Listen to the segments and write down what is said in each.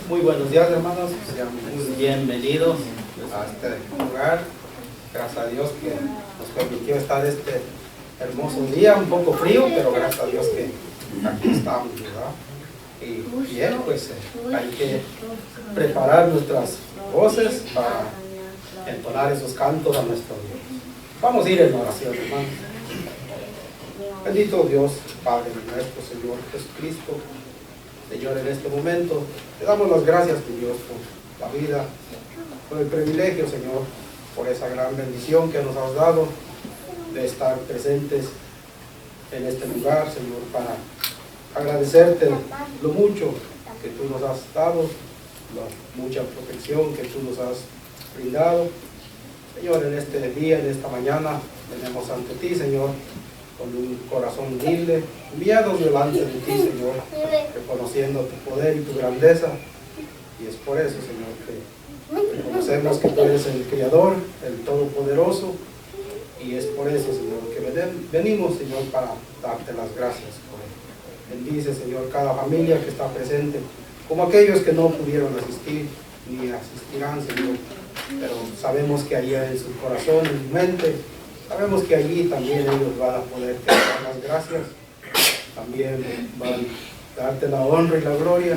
Muy buenos días, hermanos, sean muy bienvenidos a este lugar. Gracias a Dios que nos permitió estar este hermoso día, un poco frío, pero gracias a Dios que aquí estamos, ¿verdad? Y bien, pues hay que preparar nuestras voces para entonar esos cantos a nuestro Dios. Vamos a ir en oración, hermanos. Bendito Dios, Padre nuestro, Señor Jesucristo. Señor, en este momento te damos las gracias, mi Dios, por la vida, por el privilegio, Señor, por esa gran bendición que nos has dado de estar presentes en este lugar, Señor, para agradecerte lo mucho que tú nos has dado, la mucha protección que tú nos has brindado. Señor, en este día, en esta mañana, venimos ante ti, Señor, con un corazón humilde, humillados delante de ti, Señor, reconociendo tu poder y tu grandeza. Y es por eso, Señor, que reconocemos que tú eres el Creador, el Todopoderoso. Y es por eso, Señor, que venimos, Señor, para darte las gracias. Bendice, Señor, cada familia que está presente, como aquellos que no pudieron asistir ni asistirán, Señor. Pero sabemos que allá en su corazón, en su mente, sabemos que allí también ellos van a poder dar las gracias, también van a darte la honra y la gloria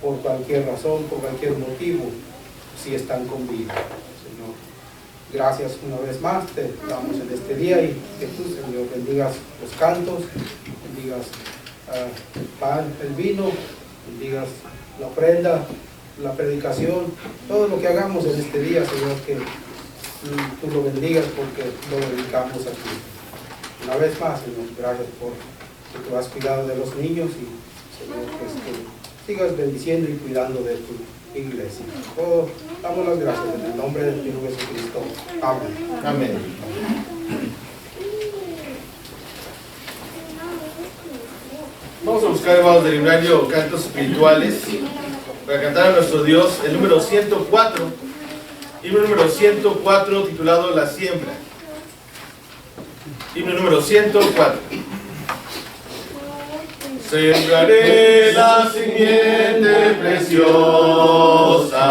por cualquier razón, por cualquier motivo, si están con vida, Señor. Gracias una vez más, te damos en este día y que tú, Señor, bendigas los cantos, bendigas el pan, el vino, bendigas la ofrenda, la predicación, todo lo que hagamos en este día, Señor, que tú lo bendigas porque lo dedicamos a ti. Una vez más, Señor, gracias por que tú has cuidado de los niños y, Señor, pues que sigas bendiciendo y cuidando de tu iglesia. Todo, damos las gracias en el nombre de tu Hijo Jesucristo. Amén. Amén. Vamos a buscar, hermanos del himnario, cantos espirituales para cantar a nuestro Dios, el número 104. Himno número 104, titulado La Siembra. Himno número 104. Sembraré la simiente preciosa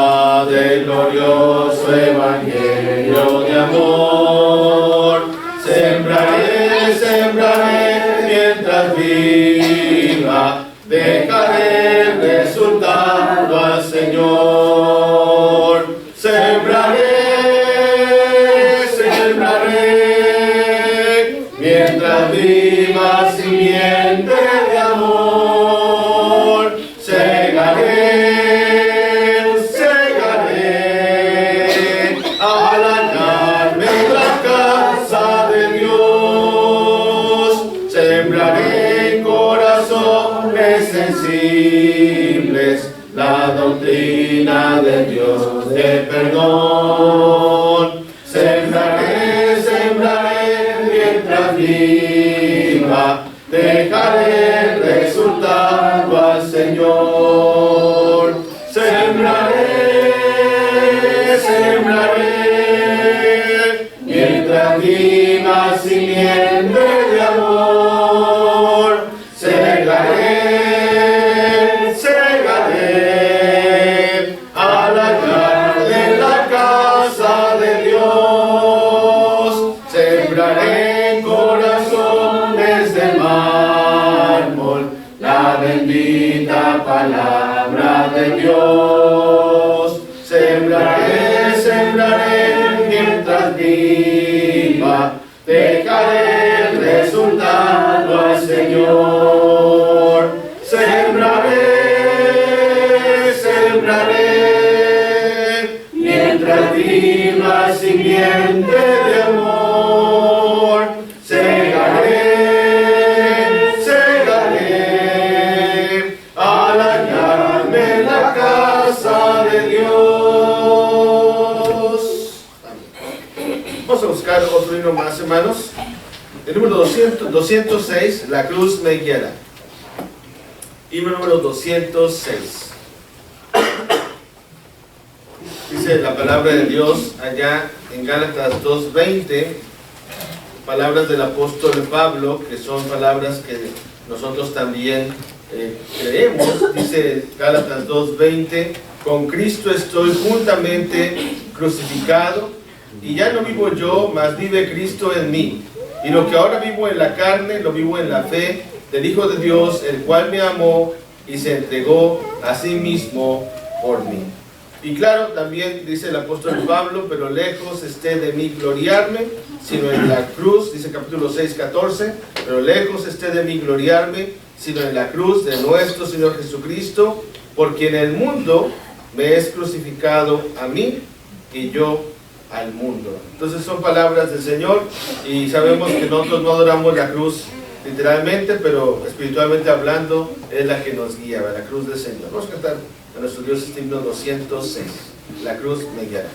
del glorioso evangelio de amor. Sembraré, sembraré mientras viva, dejaré el resultado al Señor. Sembraré, sembraré, mientras viva simiente de amor. Segaré, segaré, al hallarme en la casa de Dios. Sembraré en corazones sensibles la doctrina de Dios de perdón. Sembraré, sembraré mientras viva, dejaré el resultado al Señor. Sembraré, sembraré, mientras viva simiente de amor. Segaré, segaré, al hallar de la casa de Dios. Sembraré en corazones de mármol la bendita palabra de Dios. Sembraré, sembraré, mientras viva, dejaré el resultado al Señor. Sembraré, sembraré, mientras viva simiente de amor. Segaré, segaré, al hallarme en la casa de Dios. Vamos a buscar otro himno más, hermanos. El número 206, La cruz me guiará. Himno número 206. Dice la palabra de Dios allá en Gálatas 2:20, palabras del apóstol Pablo, que son palabras que nosotros también creemos, dice Gálatas 2:20, con Cristo estoy juntamente crucificado, y ya no vivo yo, mas vive Cristo en mí. Y lo que ahora vivo en la carne, lo vivo en la fe del Hijo de Dios, el cual me amó y se entregó a sí mismo por mí. Y claro, también dice el apóstol Pablo, pero lejos esté de mí gloriarme, sino en la cruz, dice capítulo 6:14, pero lejos esté de mí gloriarme, sino en la cruz de nuestro Señor Jesucristo, porque en el mundo me es crucificado a mí y yo al mundo. Entonces son palabras del Señor, y sabemos que nosotros no adoramos la cruz literalmente, pero espiritualmente hablando es la que nos guía, la cruz del Señor. Vamos a cantar a nuestro Dios este himno 206, la cruz me guiará.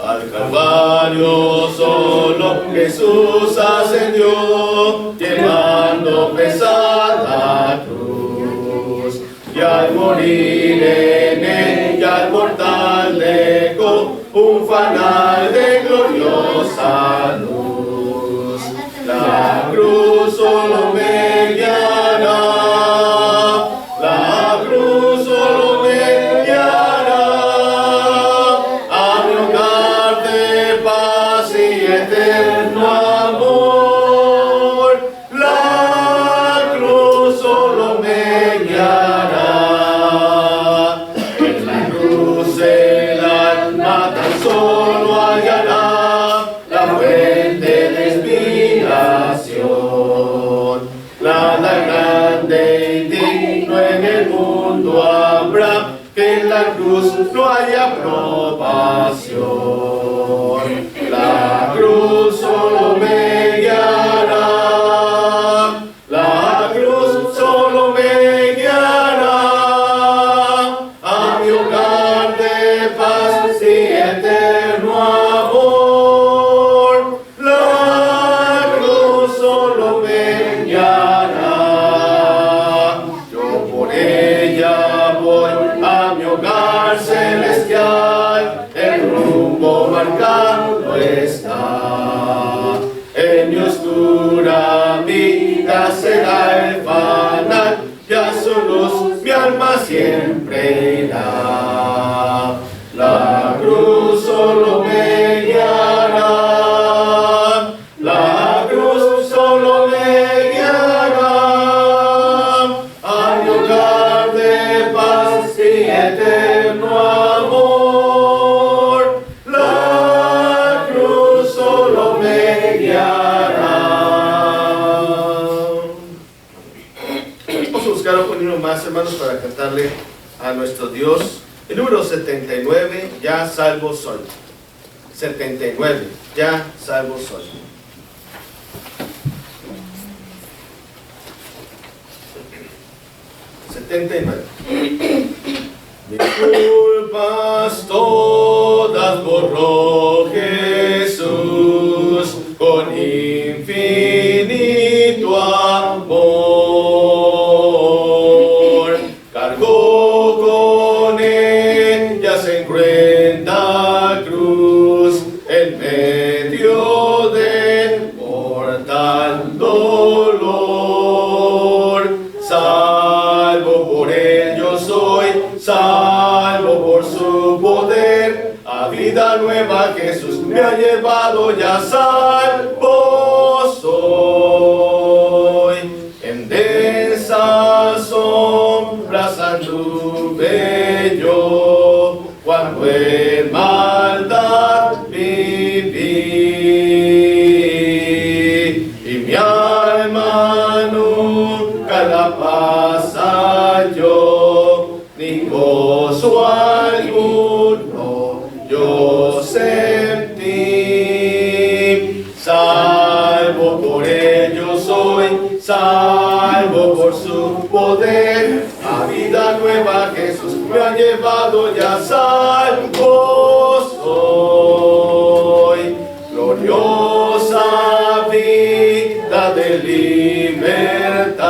Al Calvario solo Jesús ascendió, llevando pesada cruz, y al morir en ella el mortal dejó un fanal de gloriosa luz. La cruz solo me guiará, la cruz solo me guiará a mi hogar de paz y eterno amor. La cruz solo me guiará. En la cruz el alma tan solo hallará la fuente de inspiración. Nada grande y digno en el mundo habrá que en la cruz no haya aprobación. La cruz solo me guiará, la cruz solo me guiará a mi hogar de paz y eterno amor. La cruz solo me guiará. Yo por ella voy a mi hogar celestial, el rumbo marcado está. En mi oscura vida será el fanal, y a su luz mi alma siempre irá. La cruz solo me guiará, la cruz solo me guiará a mi hogar de paz y eterno amor. La cruz solo me guiará. Vamos a buscar un himno más, hermanos, para cantarle a nuestro Dios. El número 79, ya salvo soy. 79, ya salvo soy. Mis culpas todas borró Jesús con infinito amor. Cargó con ellas en cruenta cruz en medio del mortal dolor. Salvo por él yo soy, salvo por su poder, a vida nueva Jesús me ha llevado, ya salvo soy. En densas sombras anduve yo, cuando en maldad viví, y mi alma nunca la paz halló, ni gozo alguno yo sentí. Salvo por ello soy, salvo por su poder, a vida nueva Jesús me ha llevado, ya salvo soy. Gloriosa vida de libertad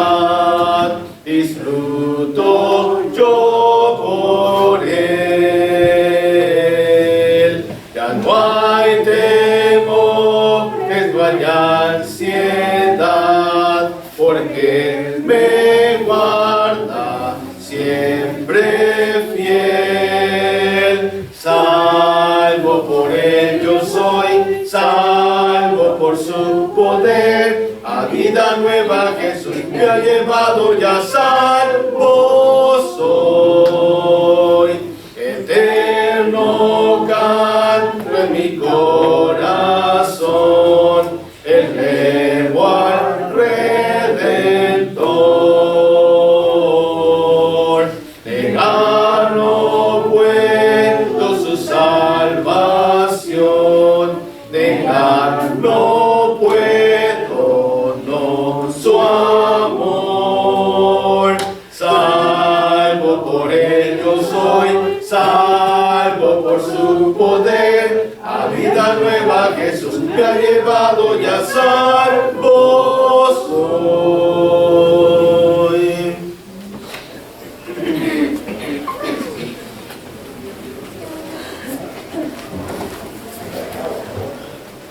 disfruto yo por él. Ya no hay temor, que no haya ansiedad, porque siempre fiel, salvo por él yo soy, salvo por su poder, a vida nueva Jesús me ha llevado, ya salvo soy, eterno canto en mi corazón, elevo al Redentor, negar no puedo su salvación, negar no puedo, no su amor, salvo por él yo soy, salvo por su poder, a vida nueva Jesús me ha llevado, ya salvo soy.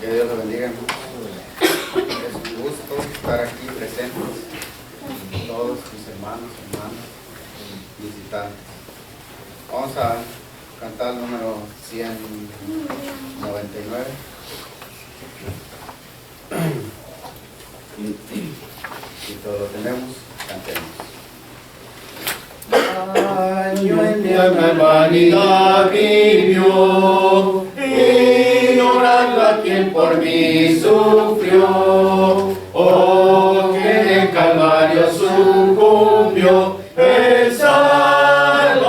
Que Dios los bendiga. Es un gusto estar aquí presentes, todos mis hermanos, visitantes. Vamos a cantar el número 199. Y todo lo tenemos, cantemos. Año en mi alma vanidad vivió, ignorando a quien por mí sufrió. Oh, que en Calvario sucumbió el Salvador.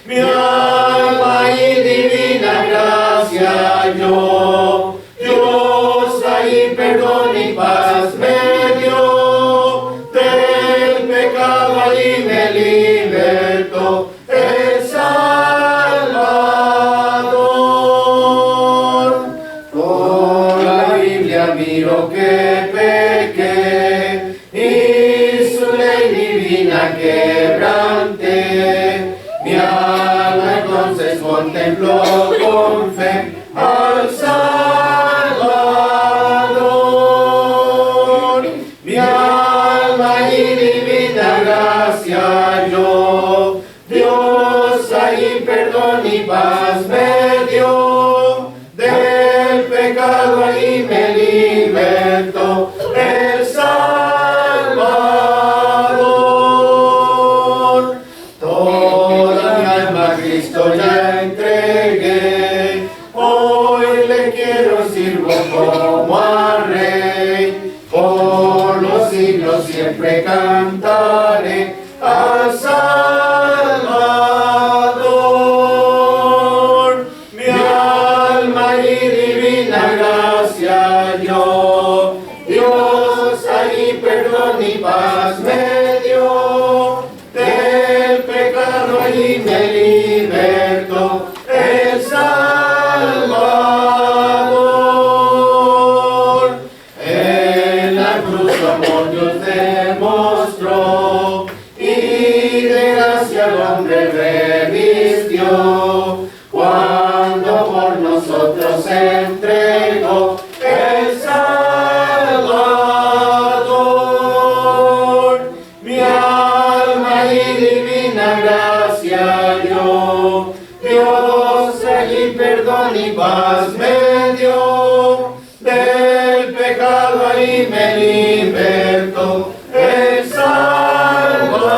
Mi alma y divina gracia yo, Dios ahí perdón y paz me dio, del pecado allí me libertó el Salvador. Por la Biblia miro que pequé y su ley divina quebranté. Mi alma entonces contempló con fe al Salvador. Mi alma y divina gracia yo, Dios ahí perdón y paz me dio, del pecado ahí me libertó el Salvador. Toda mi alma a Cristo ya entregué, hoy le quiero sirvo como a Rey, por los siglos siempre cantaré al Salvador. Mi alma y divina gracia yo, Dios ahí perdón y paz me dio, del pecado allí me libertó el Salvador. En la cruz su amor Dios demostró, y de gracia al hombre revistió, cuando por nosotros se entregó el Salvador. Mi alma y divina gracia yo, Dios allí perdón y paz me dio, del pecado ahí me libertó el Salvador.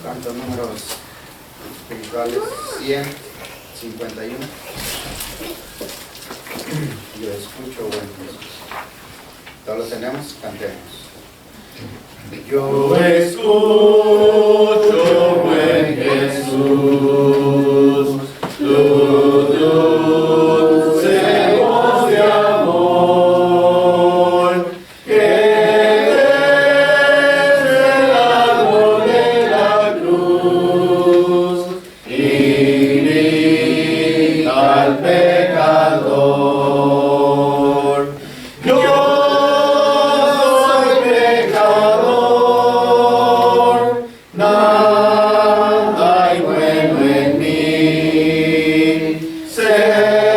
Cantos números espirituales 151. Yo escucho buen Jesús. Todos lo tenemos, cantemos. Yo escucho buen Jesús, tu dulce voz de amor, que desde el árbol de la cruz invita al pecador. Yo soy pecador, nada hay bueno en mí. Sé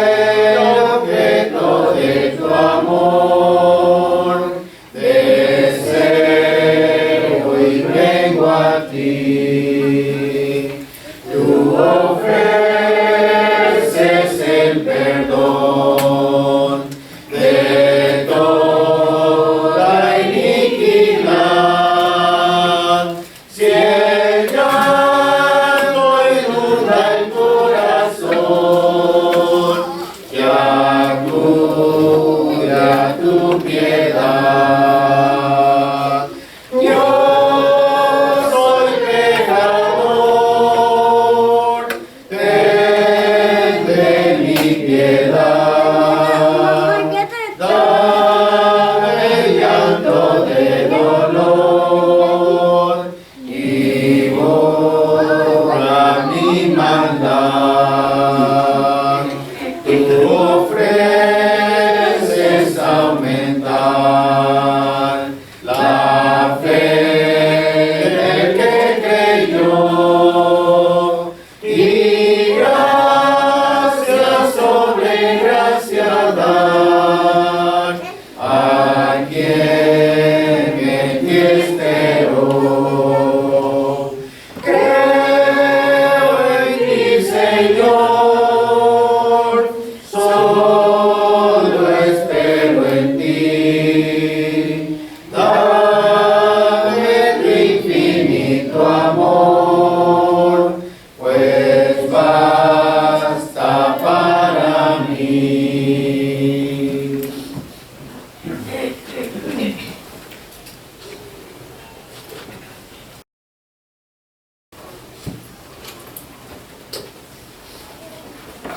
Amén.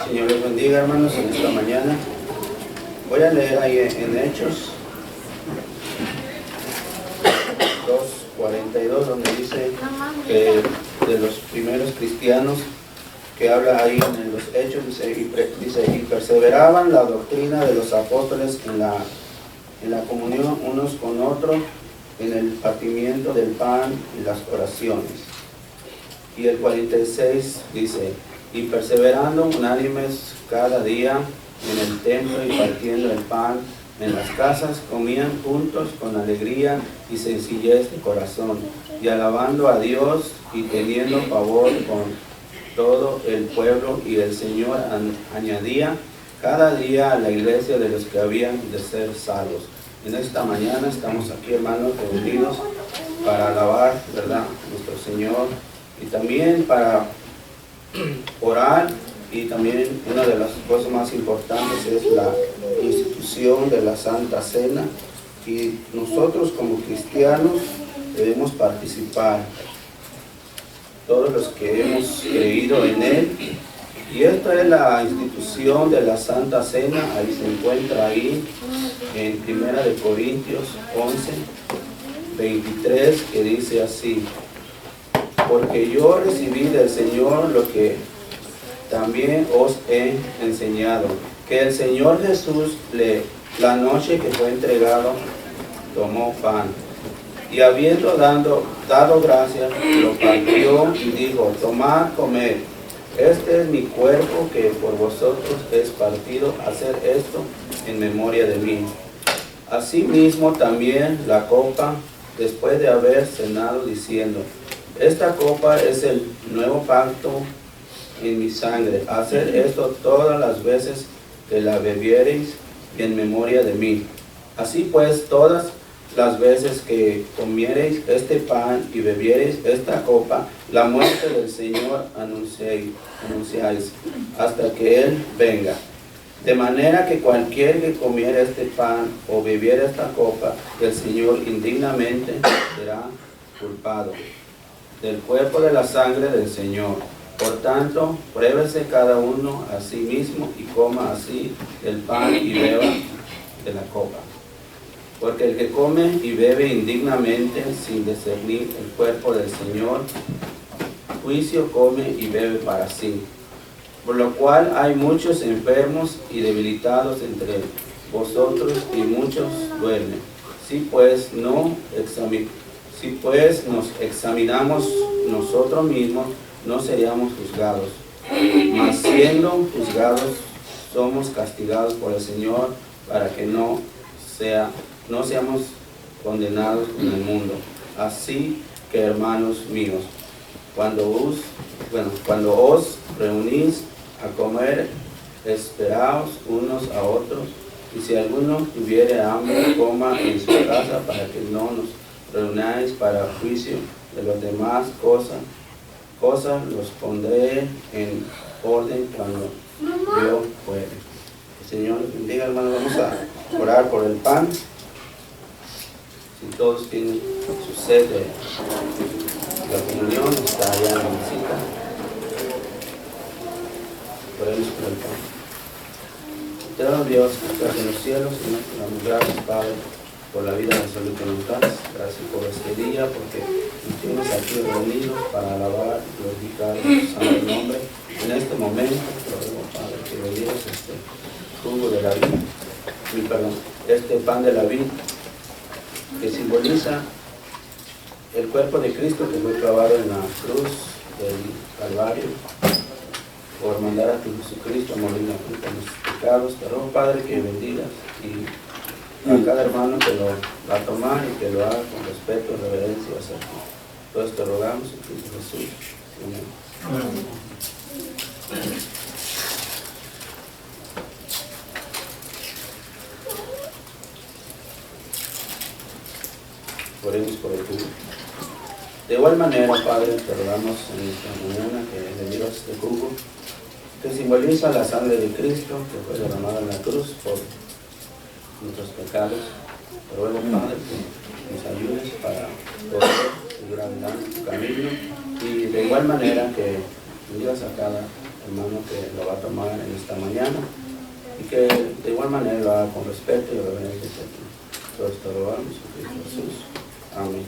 Señor les bendiga, hermanos, en esta mañana. Voy a leer ahí en Hechos 2:42, donde dice que de los primeros cristianos, que habla ahí en los Hechos, dice, y perseveraban la doctrina de los apóstoles en la comunión unos con otros, en el partimiento del pan y las oraciones. Y el 46 dice, y perseverando unánimes cada día en el templo y partiendo el pan en las casas, comían juntos con alegría y sencillez de corazón, y alabando a Dios y teniendo favor con todo el pueblo, y el Señor añadía cada día a la iglesia de los que habían de ser salvos. En esta mañana estamos aquí, hermanos, reunidos para alabar, ¿verdad?, a nuestro Señor, y también para orar. Y también una de las cosas más importantes es la institución de la Santa Cena, y nosotros como cristianos debemos participar, todos los que hemos creído en Él. Y esta es la institución de la Santa Cena. Ahí se encuentra ahí en 1 Corintios 11:23, que dice así: porque yo recibí del Señor lo que también os he enseñado, que el Señor Jesús, la noche que fue entregado, tomó pan, y habiendo dado gracias, lo partió y dijo: tomad, comed, este es mi cuerpo que por vosotros es partido, haced esto en memoria de mí. Asimismo también la copa, después de haber cenado, diciendo: esta copa es el nuevo pacto en mi sangre. Haced esto todas las veces que la bebiereis en memoria de mí. Así pues, todas las veces que comiereis este pan y bebiereis esta copa, la muerte del Señor anunciáis hasta que Él venga. De manera que cualquiera que comiera este pan o bebiera esta copa del Señor indignamente será culpado del cuerpo de la sangre del Señor. Por tanto, pruébese cada uno a sí mismo y coma así el pan y beba de la copa. Porque el que come y bebe indignamente sin discernir el cuerpo del Señor, juicio come y bebe para sí. Por lo cual hay muchos enfermos y debilitados entre vosotros, y muchos duermen. Si pues nos examinamos nosotros mismos, no seríamos juzgados. Mas siendo juzgados, somos castigados por el Señor, para que no seamos condenados con el mundo. Así que, hermanos míos, cuando os reunís a comer, esperaos unos a otros, y si alguno tuviere hambre, coma en su casa, para que no nos reunáis para juicio. De las demás cosas los pondré en orden cuando yo pueda. El Señor les bendiga, hermanos. Vamos a orar por el pan. Si todos tienen su sed de la comunión, está allá en la mesita. Oremos por el pan. Eterno Dios, que estás en los cielos, Señor, te damos gracias, Padre, por la vida, la salud que nos das. Gracias por este día, porque nos tienes aquí reunidos para alabar y glorificar tu santo nombre. En este momento, te ruego, Padre, que bendigas este jugo de la vid, este pan de la vid, que simboliza el cuerpo de Cristo que fue clavado en la cruz del Calvario, por mandar a tu Jesucristo a morir por nuestros pecados. Te ruego, Padre, que bendigas y a cada hermano que lo va a tomar y que lo haga con respeto y reverencia hacia ti. Todo esto rogamos en Cristo Jesús. Amén. Oremos por el jugo. De igual manera, Padre, te rogamos en esta mañana que bendigas este jugo, que simboliza la sangre de Cristo que fue derramada en la cruz por nuestros pecados. Te ruego, Padre, que nos ayudes para poder seguir adelante tu camino, y de igual manera que bendigas a cada hermano que lo va a tomar en esta mañana, y que de igual manera lo haga con respeto y reverencia a ti. Todo esto lo rogamos en Cristo Jesús. Amén.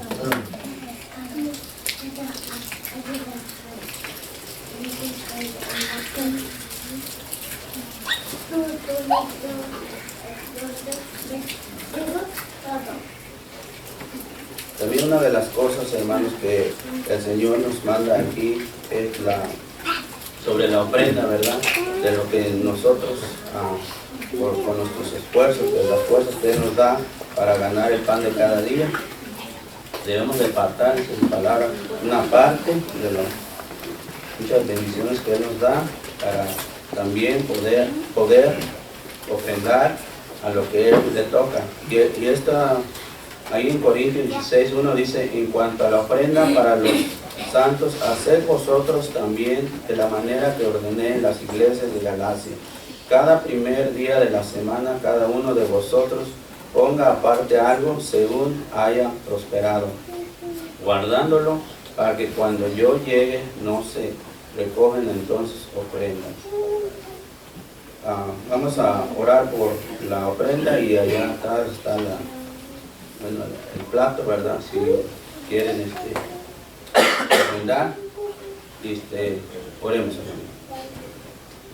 También una de las cosas, hermanos, que el Señor nos manda aquí es sobre la ofrenda, ¿verdad? De lo que nosotros, con nuestros esfuerzos, de las fuerzas que Él nos da para ganar el pan de cada día, debemos de apartar, en sus palabras, una parte de las muchas bendiciones que Él nos da para también poder ofrendar a lo que Él le toca. Y esta, ahí en Corintios 16:1 dice: en cuanto a la ofrenda para los santos, haced vosotros también de la manera que ordené en las iglesias de Galacia. Cada primer día de la semana, cada uno de vosotros ponga aparte algo según haya prosperado, guardándolo para que cuando yo llegue no se recogen entonces ofrendas. Vamos a orar por la ofrenda, y allá atrás está el plato, ¿verdad? Si quieren ofrendar, oremos, hermano.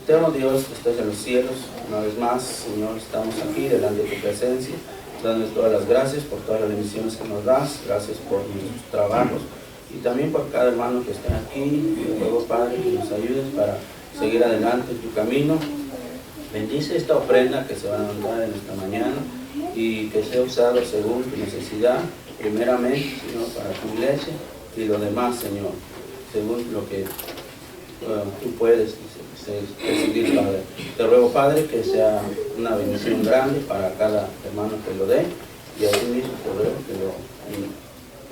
Eterno Dios que estás en los cielos, una vez más, Señor, estamos aquí delante de tu presencia, dándoles todas las gracias por todas las bendiciones que nos das. Gracias por nuestros trabajos y también por cada hermano que está aquí. Te ruego, Padre, que nos ayudes para seguir adelante en tu camino. Bendice esta ofrenda que se va a dar en esta mañana, y que sea usado según tu necesidad, primeramente, Señor, para tu iglesia, y lo demás, Señor, según lo que tú puedes decidir, Padre. Te ruego, Padre, que sea una bendición grande para cada hermano que lo dé, y así mismo te ruego que lo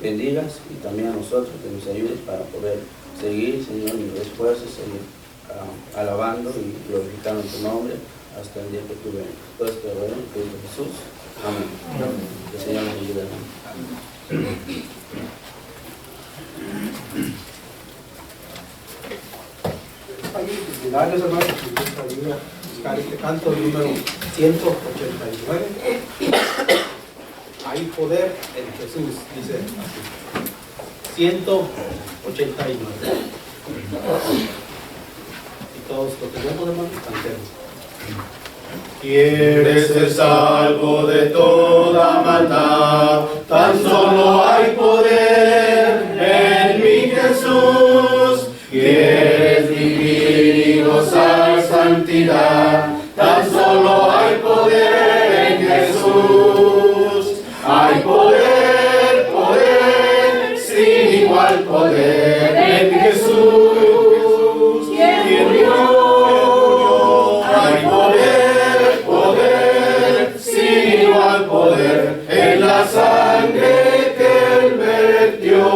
bendigas, y también a nosotros que nos ayudes para poder seguir, Señor, en los esfuerzos, seguir alabando y glorificando tu nombre hasta el día que tú vengas. Todo esto te ruego en Cristo Jesús. Amén. Que el Señor nos ayude. Felicidades, hermanos, que Dios te ayude a buscar este canto número 189. Hay poder en Jesús, dice así. 189. Y todos lo tenemos, hermanos, cantemos. ¿Quieres ser salvo de toda maldad? Tan solo hay poder en mi Jesús. ¿Quieres vivir y gozar santidad? Tan solo hay poder en Jesús. Hay poder, poder, sin igual poder en Jesús. ¿Quién murió? Hay poder, poder, sin igual poder en la sangre que Él vertió.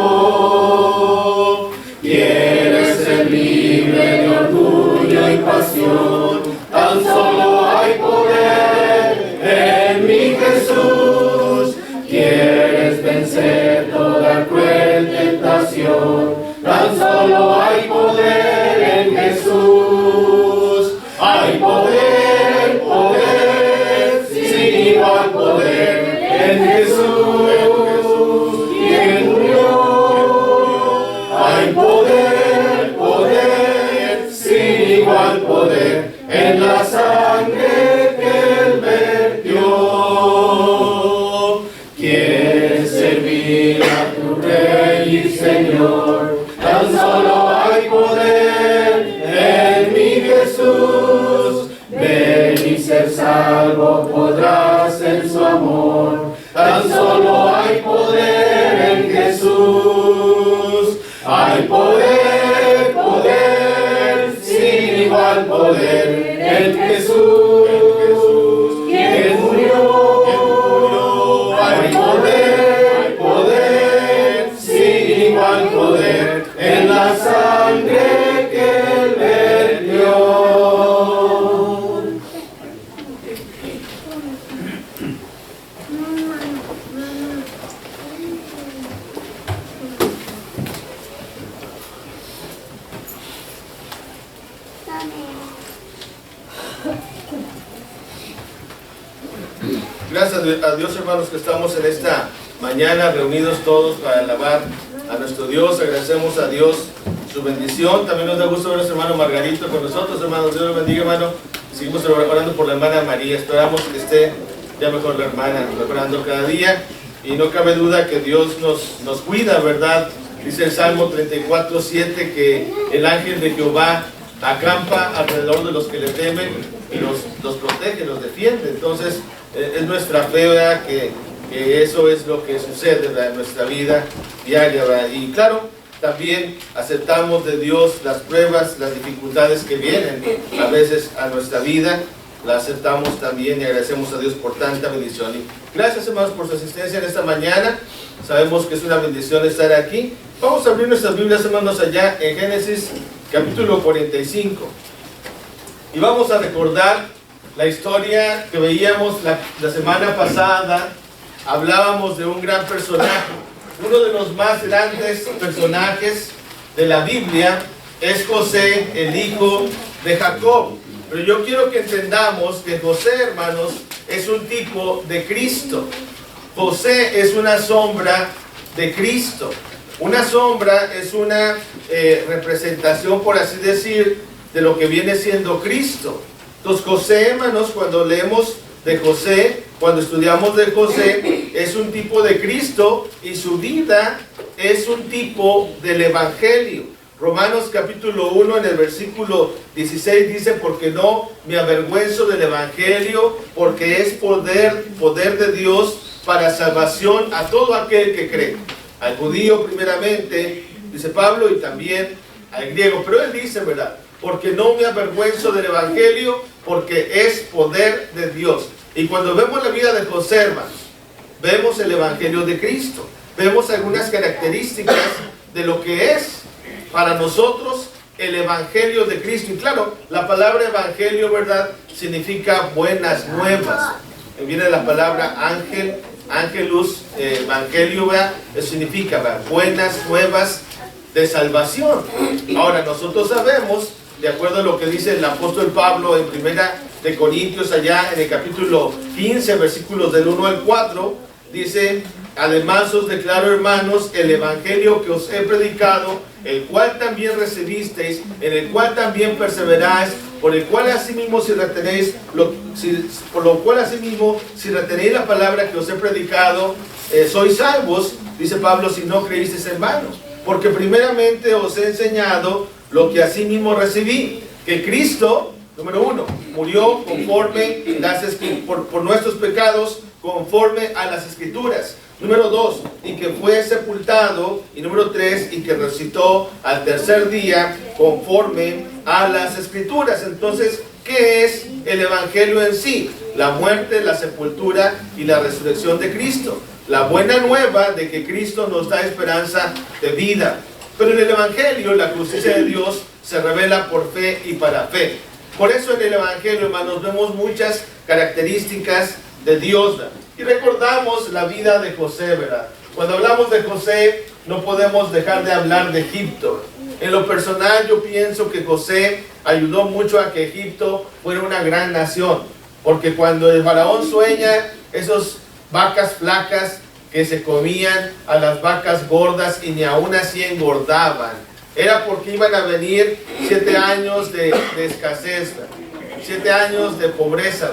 ¿Quieres ser libre de orgullo y pasión? Tan solo hay poder en mi Jesús. ¿Quieres vencer toda cruel tentación? Tan solo hay poder en Jesús. Hay poder, poder, sin igual poder en Jesús. ¿Quién murió? Hay poder, poder, sin igual poder en la sangre que Él vertió. ¿Quieres servir a tu Rey y Señor? Tan solo hay poder en mi Jesús. Ven y ser salvo podrás en su amor. Tan solo hay poder en Jesús. Hay poder, poder, sin igual poder en Jesús. ¿Quién murió? Hay poder, poder, sin igual poder en la sangre que Él vertió. Gracias a Dios, hermanos, que estamos en esta mañana reunidos todos para alabar a nuestro Dios. Agradecemos a Dios su bendición. También nos da gusto ver a nuestro hermano Margarito con nosotros, hermanos. Dios lo bendiga, hermano. Seguimos orando por la hermana María. Esperamos que esté ya mejor la hermana, mejorando cada día. Y no cabe duda que Dios nos cuida, ¿verdad? Dice el Salmo 34:7 que el ángel de Jehová acampa alrededor de los que le temen y los protege, los defiende. Entonces, es nuestra fe, ¿verdad? Que eso es lo que sucede, ¿verdad? En nuestra vida diaria, ¿verdad? Y claro, también aceptamos de Dios las pruebas, las dificultades que vienen a veces a nuestra vida. La aceptamos también y agradecemos a Dios por tanta bendición. Y gracias, hermanos, por su asistencia en esta mañana. Sabemos que es una bendición estar aquí. Vamos a abrir nuestras Biblias, hermanos, allá en Génesis capítulo 45. Y vamos a recordar la historia que veíamos la semana pasada. Hablábamos de un gran personaje. Uno de los más grandes personajes de la Biblia es José, el hijo de Jacob. Pero yo quiero que entendamos que José, hermanos, es un tipo de Cristo. José es una sombra de Cristo. Una sombra es una representación, por así decir, de lo que viene siendo Cristo. Entonces José, hermanos, cuando leemos de José, cuando estudiamos de José, es un tipo de Cristo y su vida es un tipo del Evangelio. Romanos capítulo 1 en el versículo 16 dice: porque no me avergüenzo del Evangelio, porque es poder de Dios para salvación a todo aquel que cree. Al judío primeramente, dice Pablo, y también al griego. Pero él dice, ¿verdad? Porque no me avergüenzo del Evangelio, porque es poder de Dios. Y cuando vemos la vida de José, hermanos, vemos el Evangelio de Cristo. Vemos algunas características de lo que es para nosotros el Evangelio de Cristo. Y claro, la palabra Evangelio, ¿verdad?, significa buenas nuevas. Viene la palabra ángel, Angelus, Evangelio, ¿verdad? Eso significa, ¿verdad?, buenas nuevas de salvación. Ahora, nosotros sabemos, de acuerdo a lo que dice el apóstol Pablo en 1 de Corintios, allá en el capítulo 15, versículos del 1 al 4, dice: además os declaro, hermanos, el evangelio que os he predicado, el cual también recibisteis, en el cual también perseveráis, por el cual asimismo si retenéis la palabra que os he predicado, sois salvos, dice Pablo, si no creísteis en vano. Porque primeramente os he enseñado lo que asimismo recibí, que Cristo, número 1, murió conforme por nuestros pecados, conforme a las Escrituras. Número 2, y que fue sepultado. Y número 3, y que resucitó al tercer día, conforme a las Escrituras. Entonces, ¿qué es el Evangelio en sí? La muerte, la sepultura y la resurrección de Cristo. La buena nueva de que Cristo nos da esperanza de vida. Pero en el Evangelio, la justicia de Dios se revela por fe y para fe. Por eso en el Evangelio, hermanos, vemos muchas características de Dios. Y recordamos la vida de José, ¿verdad? Cuando hablamos de José, no podemos dejar de hablar de Egipto. En lo personal, yo pienso que José ayudó mucho a que Egipto fuera una gran nación. Porque cuando el faraón sueña, esos vacas flacas que se comían a las vacas gordas y ni aún así engordaban, era porque iban a venir 7 años de escasez, 7 años de pobreza.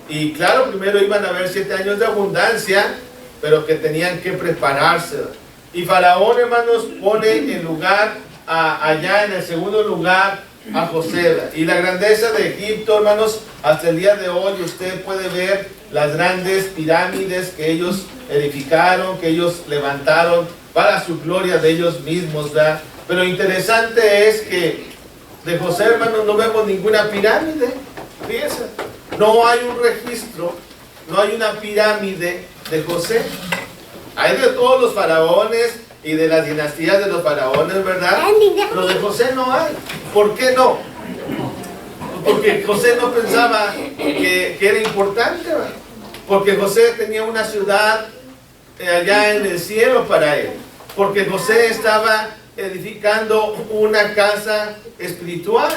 Y claro, primero iban a haber 7 años de abundancia, pero que tenían que prepararse. Y Faraón, hermanos, pone en lugar, allá en el segundo lugar, a José. Y la grandeza de Egipto, hermanos, hasta el día de hoy usted puede ver las grandes pirámides que ellos edificaron, que ellos levantaron para su gloria de ellos mismos, ¿verdad? Pero interesante es que de José, hermanos, no vemos ninguna pirámide. Fíjense, no hay un registro, no hay una pirámide de José. Hay de todos los faraones y de las dinastías de los faraones, ¿verdad? Pero de José no hay. ¿Por qué no? Porque José no pensaba que era importante, ¿verdad? Porque José tenía una ciudad allá en el cielo para él. Porque José estaba edificando una casa espiritual.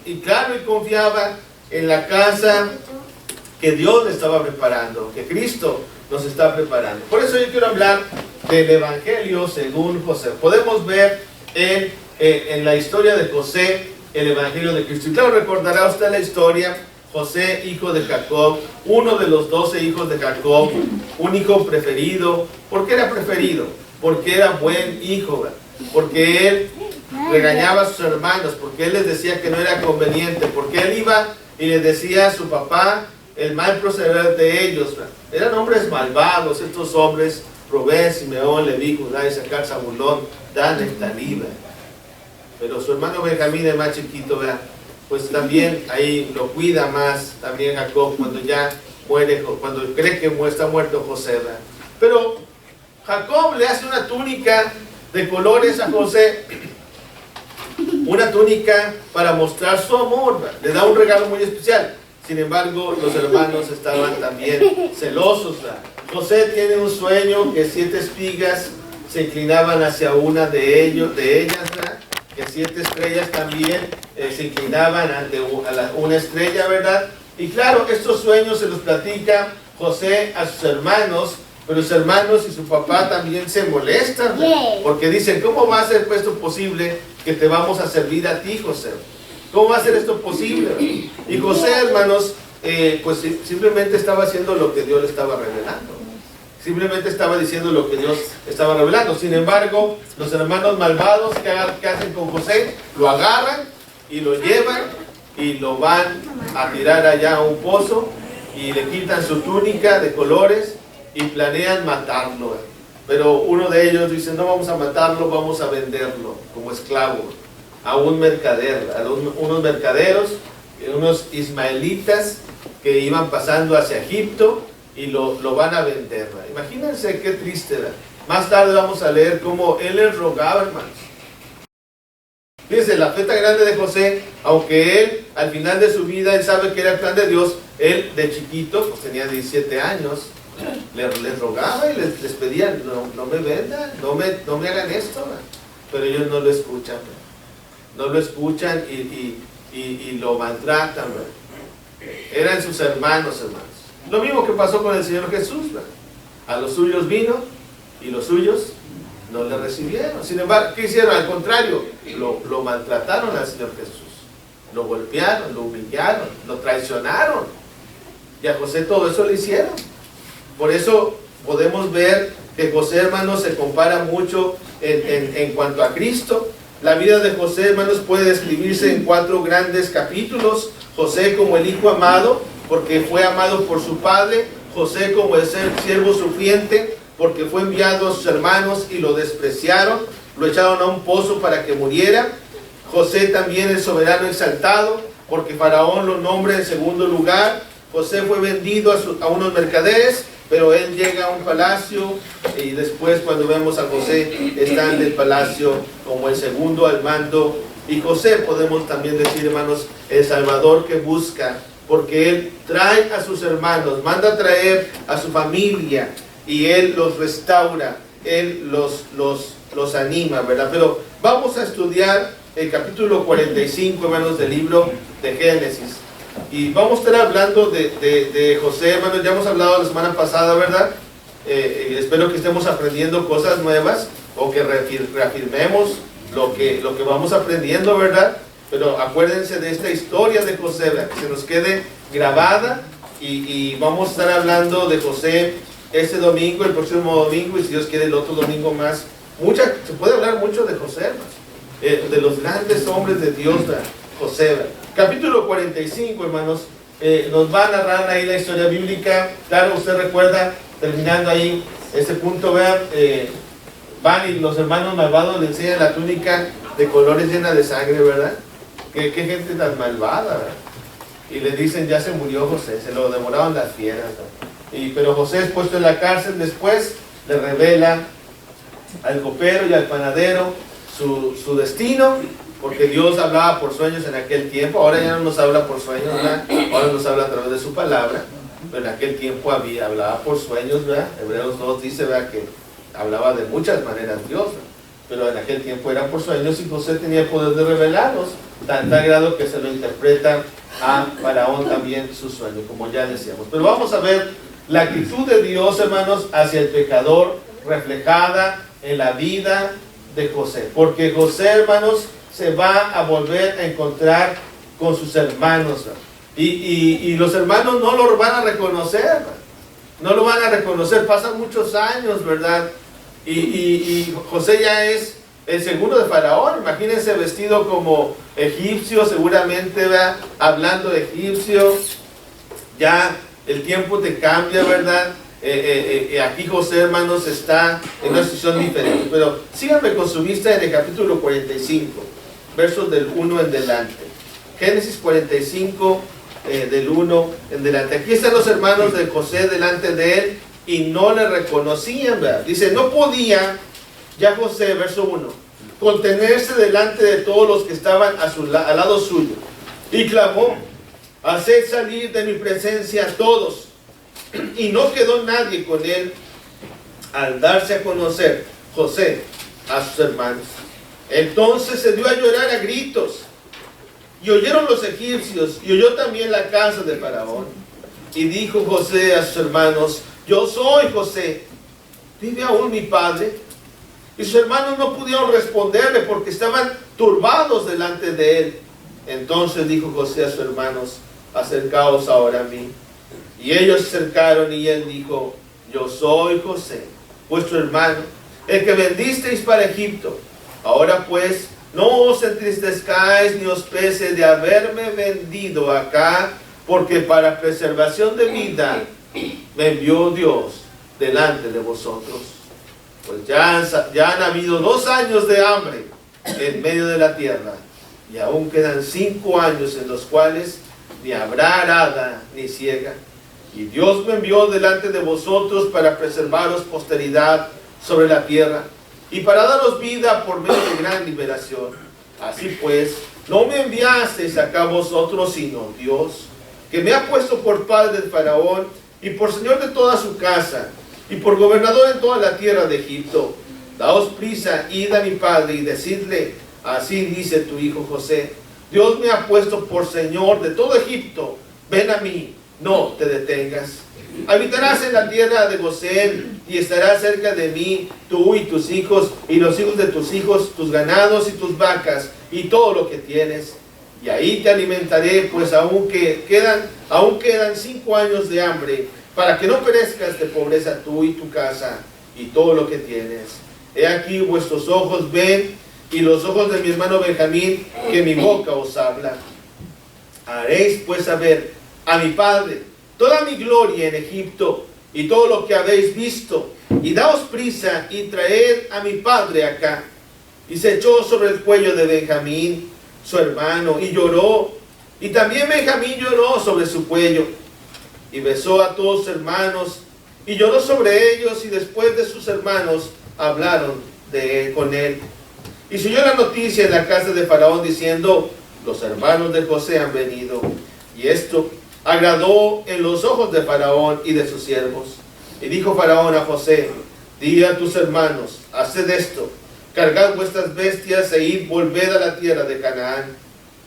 Y claro, y confiaba en la casa que Dios le estaba preparando, que Cristo nos está preparando. Por eso yo quiero hablar del Evangelio según José. Podemos ver en la historia de José el Evangelio de Cristo. Y claro, recordará usted la historia. José, hijo de Jacob, uno de los 12 hijos de Jacob, un hijo preferido. ¿Por qué era preferido? Porque era buen hijo, ¿verdad? Porque él regañaba a sus hermanos, porque él les decía que no era conveniente, porque él iba y les decía a su papá el mal proceder de ellos, ¿verdad? Eran hombres malvados, estos hombres, Rubén, Simeón, Leví, Judá, Isaacar, Zabulón, Dan, Neftalí, ¿verdad? Pero su hermano Benjamín, el más chiquito, ¿verdad? Pues también ahí lo cuida más también Jacob cuando ya muere, cuando cree que está muerto José, ¿verdad? Pero Jacob le hace una túnica de colores a José, una túnica para mostrar su amor, ¿verdad? Le da un regalo muy especial. Sin embargo, los hermanos estaban también celosos, ¿verdad? José tiene un sueño que 7 espigas se inclinaban hacia una de ellas, ¿verdad? Que 7 estrellas también se inclinaban ante una estrella, ¿verdad? Y claro, estos sueños se los platica José a sus hermanos, pero sus hermanos y su papá también se molestan, ¿verdad? Porque dicen, ¿cómo va a ser esto posible que te vamos a servir a ti, José? ¿Cómo va a ser esto posible? Y José, hermanos, pues simplemente estaba haciendo lo que Dios le estaba revelando. Simplemente estaba diciendo lo que Dios estaba revelando. Sin embargo, los hermanos malvados, ¿qué hacen con José? Lo agarran y lo llevan y lo van a tirar allá a un pozo y le quitan su túnica de colores y planean matarlo. Pero uno de ellos dice, no vamos a matarlo, vamos a venderlo como esclavo a un mercader, unos mercaderos, unos ismaelitas que iban pasando hacia Egipto, y lo van a vender, ¿verdad? Imagínense qué triste, ¿verdad? Más tarde vamos a leer cómo él les rogaba, hermanos. Fíjense, la fe tan grande de José, aunque él al final de su vida, él sabe que era el plan de Dios, él de chiquito, pues tenía 17 años, les rogaba y les pedía, no me vendan, no me hagan esto, ¿verdad? Pero ellos no lo escuchan, ¿verdad? No lo escuchan y lo maltratan, ¿verdad? Eran sus hermanos. Lo mismo que pasó con el Señor Jesús, ¿verdad? A los suyos vino y los suyos no le recibieron. Sin embargo, ¿qué hicieron? Al contrario, lo maltrataron al Señor Jesús. Lo golpearon, lo humillaron, lo traicionaron. Y a José todo eso le hicieron. Por eso podemos ver que José, hermanos, se compara mucho en cuanto a Cristo. La vida de José, hermanos, puede describirse en 4 grandes capítulos. José como el hijo amado, porque fue amado por su padre. José como el siervo sufriente, porque fue enviado a sus hermanos y lo despreciaron, lo echaron a un pozo para que muriera. José también el soberano exaltado, porque Faraón lo nombra en segundo lugar. José fue vendido a unos mercaderes, pero él llega a un palacio, y después cuando vemos a José, está en el palacio como el segundo al mando. Y José, podemos también decir, hermanos, el Salvador que busca, porque él trae a sus hermanos, manda a traer a su familia, y él los restaura, él los anima, ¿verdad? Pero vamos a estudiar el capítulo 45, hermanos, del libro de Génesis. Y vamos a estar hablando de José, hermanos. Ya hemos hablado la semana pasada, ¿verdad? Espero que estemos aprendiendo cosas nuevas, o que reafirmemos lo que vamos aprendiendo, ¿verdad? Pero acuérdense de esta historia de José, ¿verdad? Que se nos quede grabada, y vamos a estar hablando de José este domingo, el próximo domingo, y si Dios quiere el otro domingo más. Se puede hablar mucho de José, hermanos, de los grandes hombres de Dios, José, ¿verdad? Capítulo 45, hermanos, nos va a narrar ahí la historia bíblica. Claro, usted recuerda, terminando ahí este punto, vean, van y los hermanos malvados le enseñan la túnica de colores llena de sangre, ¿verdad? Qué gente tan malvada, ¿verdad? Y le dicen, ya se murió José, se lo devoraron las fieras, ¿verdad? Pero José es puesto en la cárcel. Después le revela al copero y al panadero su destino, porque Dios hablaba por sueños en aquel tiempo. Ahora ya no nos habla por sueños, ¿verdad? Ahora nos habla a través de su palabra, pero en aquel tiempo hablaba por sueños, ¿verdad? Hebreos 2 dice, ¿verdad?, que hablaba de muchas maneras Dios, ¿verdad? Pero en aquel tiempo era por sueños, y José tenía el poder de revelarlos. Tan grado que se lo interpreta a Faraón también su sueño, como ya decíamos. Pero vamos a ver la actitud de Dios, hermanos, hacia el pecador, reflejada en la vida de José. Porque José, hermanos, se va a volver a encontrar con sus hermanos. Y los hermanos no lo van a reconocer. No lo van a reconocer. Pasan muchos años, ¿verdad? Y José ya es el segundo de Faraón. Imagínense vestido como egipcio, seguramente, ¿verdad? Hablando de egipcio. Ya el tiempo te cambia, ¿verdad? Aquí José, hermanos, está en una situación diferente. Pero síganme con su vista en el capítulo 45, versos del 1 en delante. Génesis 45, del 1 en delante. Aquí están los hermanos de José delante de él y no le reconocían, ¿verdad? Dice, no podía ya José, verso 1, contenerse delante de todos los que estaban al lado suyo. Y clamó, haced salir de mi presencia a todos. Y no quedó nadie con él al darse a conocer José a sus hermanos. Entonces se dio a llorar a gritos. Y oyeron los egipcios, y oyó también la casa de Faraón. Y dijo José a sus hermanos, yo soy José, ¿vive aún mi padre? Y sus hermanos no pudieron responderle porque estaban turbados delante de él. Entonces dijo José a sus hermanos, acercaos ahora a mí. Y ellos se acercaron y él dijo, yo soy José, vuestro hermano, el que vendisteis para Egipto. Ahora pues, no os entristezcáis ni os pese de haberme vendido acá, porque para preservación de vida me envió Dios delante de vosotros. Pues ya han habido 2 años de hambre en medio de la tierra, y aún quedan 5 años en los cuales ni habrá arada ni siega. Y Dios me envió delante de vosotros para preservaros posteridad sobre la tierra, y para daros vida por medio de gran liberación. Así pues, no me enviasteis acá vosotros, sino Dios, que me ha puesto por padre de Faraón, y por señor de toda su casa, y por gobernador en toda la tierra de Egipto. Daos prisa, id a mi padre, y decidle, así dice tu hijo José, Dios me ha puesto por señor de todo Egipto, ven a mí, no te detengas. Habitarás en la tierra de Gosén, y estarás cerca de mí, tú y tus hijos, y los hijos de tus hijos, tus ganados y tus vacas, y todo lo que tienes. Y ahí te alimentaré, pues aún quedan 5 años de hambre, para que no perezcas de pobreza tú y tu casa, y todo lo que tienes. He aquí vuestros ojos ven, y los ojos de mi hermano Benjamín, que mi boca os habla. Haréis pues saber a mi padre toda mi gloria en Egipto, y todo lo que habéis visto, y daos prisa, y traed a mi padre acá. Y se echó sobre el cuello de Benjamín, su hermano, y lloró, y también Benjamín lloró sobre su cuello, y besó a todos sus hermanos, y lloró sobre ellos, y después de sus hermanos hablaron con él. Y se oyó la noticia en la casa de Faraón, diciendo, los hermanos de José han venido. Y esto agradó en los ojos de Faraón y de sus siervos. Y dijo Faraón a José, di a tus hermanos, haced esto, cargad vuestras bestias e id, volved a la tierra de Canaán,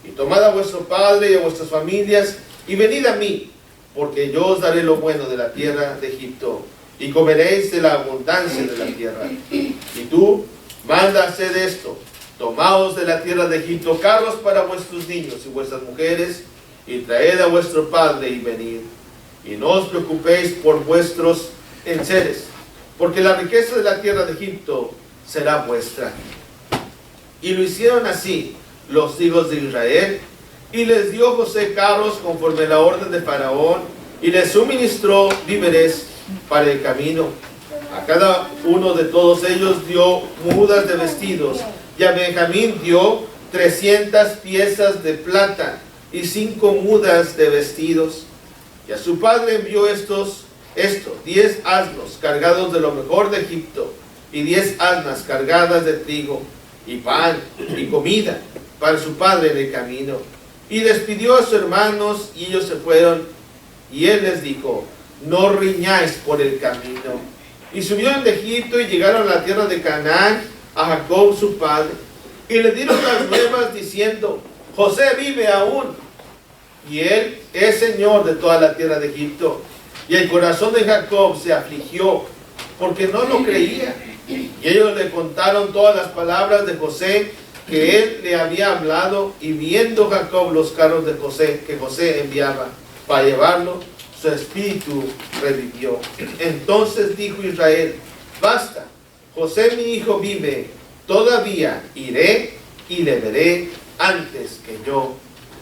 y tomad a vuestro padre y a vuestras familias, y venid a mí, porque yo os daré lo bueno de la tierra de Egipto, y comeréis de la abundancia de la tierra. Y tú, manda hacer esto, tomaos de la tierra de Egipto carros para vuestros niños y vuestras mujeres, y traed a vuestro padre y venid. Y no os preocupéis por vuestros enseres, porque la riqueza de la tierra de Egipto será vuestra. Y lo hicieron así los hijos de Israel, y les dio José carros conforme a la orden de Faraón, y les suministró víveres para el camino. A cada uno de todos ellos dio mudas de vestidos, y a Benjamín dio 300 piezas de plata y 5 mudas de vestidos. Y a su padre envió 10 asnos cargados de lo mejor de Egipto, y 10 asnas cargadas de trigo, y pan, y comida para su padre en el camino. Y despidió a sus hermanos, y ellos se fueron, y él les dijo, no riñáis por el camino. Y subieron de Egipto, y llegaron a la tierra de Canaán, a Jacob su padre, y le dieron las nuevas, diciendo, José vive aún, y él es señor de toda la tierra de Egipto. Y el corazón de Jacob se afligió, porque no lo creía. Y ellos le contaron todas las palabras de José que él le había hablado, y viendo Jacob los carros de José, que José enviaba para llevarlo, su espíritu revivió. Entonces dijo Israel: basta, José mi hijo vive, todavía iré y le veré antes que yo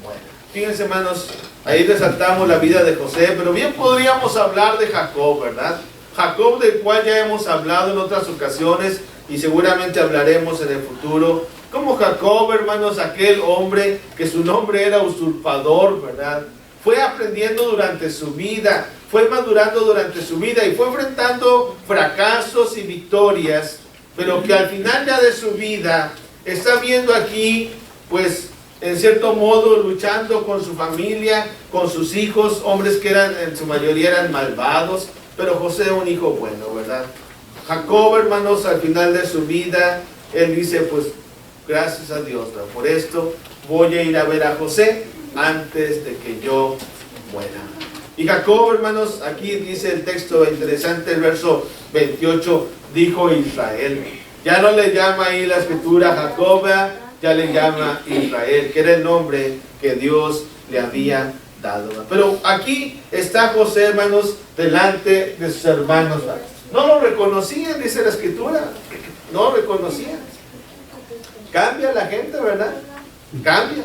muera. Fíjense, hermanos, ahí resaltamos la vida de José, pero bien podríamos hablar de Jacob, ¿verdad? Jacob, del cual ya hemos hablado en otras ocasiones y seguramente hablaremos en el futuro. Como Jacob, hermanos, aquel hombre que su nombre era usurpador, ¿verdad? Fue aprendiendo durante su vida, fue madurando durante su vida y fue enfrentando fracasos y victorias, pero que al final ya de su vida está viendo aquí, pues, en cierto modo, luchando con su familia, con sus hijos, hombres que eran, en su mayoría eran malvados, pero José un hijo bueno, ¿verdad? Jacob, hermanos, al final de su vida, él dice, pues, gracias a Dios, ¿verdad? Por esto voy a ir a ver a José antes de que yo muera. Y Jacob, hermanos, aquí dice el texto interesante, el verso 28, dijo Israel. Ya no le llama ahí la escritura Jacob, ya le llama Israel, que era el nombre que Dios le había dado. Pero aquí está José, hermanos, delante de sus hermanos. No lo reconocían, dice la escritura. No lo reconocían. Cambia la gente, ¿verdad? Cambia.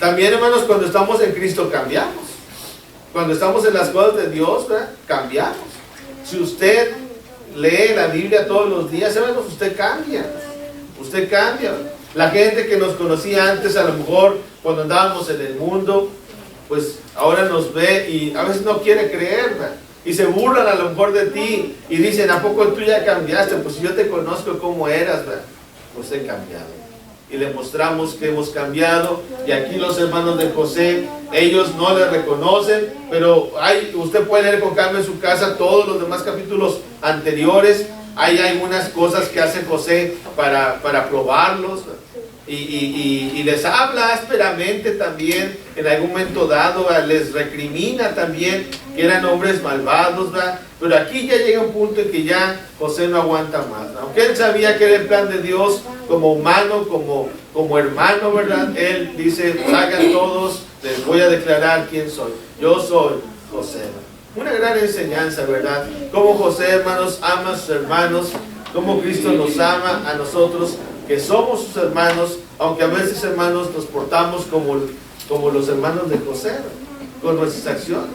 También, hermanos, cuando estamos en Cristo cambiamos. Cuando estamos en las cosas de Dios, ¿verdad? Cambiamos. Si usted lee la Biblia todos los días, hermanos, usted cambia. Usted cambia. La gente que nos conocía antes, a lo mejor cuando andábamos en el mundo, pues ahora nos ve y a veces no quiere creer, ¿verdad? Y se burlan a lo mejor de ti y dicen, ¿a poco tú ya cambiaste? Pues si yo te conozco como eras, ¿verdad? Pues he cambiado. Y le mostramos que hemos cambiado. Y aquí los hermanos de José, ellos no le reconocen, pero usted puede leer con calma en su casa todos los demás capítulos anteriores. Hay algunas cosas que hace José para probarlos, y les habla ásperamente también en algún momento dado, les recrimina también que eran hombres malvados, ¿verdad? Pero aquí ya llega un punto en que ya José no aguanta más, ¿verdad? Aunque él sabía que era el plan de Dios como humano, como hermano, ¿verdad? Él dice, salgan todos, les voy a declarar quién soy. Yo soy José, ¿verdad? Una gran enseñanza, ¿verdad? Cómo José, hermanos, ama a sus hermanos, cómo Cristo nos ama a nosotros, que somos sus hermanos, aunque a veces, hermanos, nos portamos como los hermanos de José, con nuestras acciones.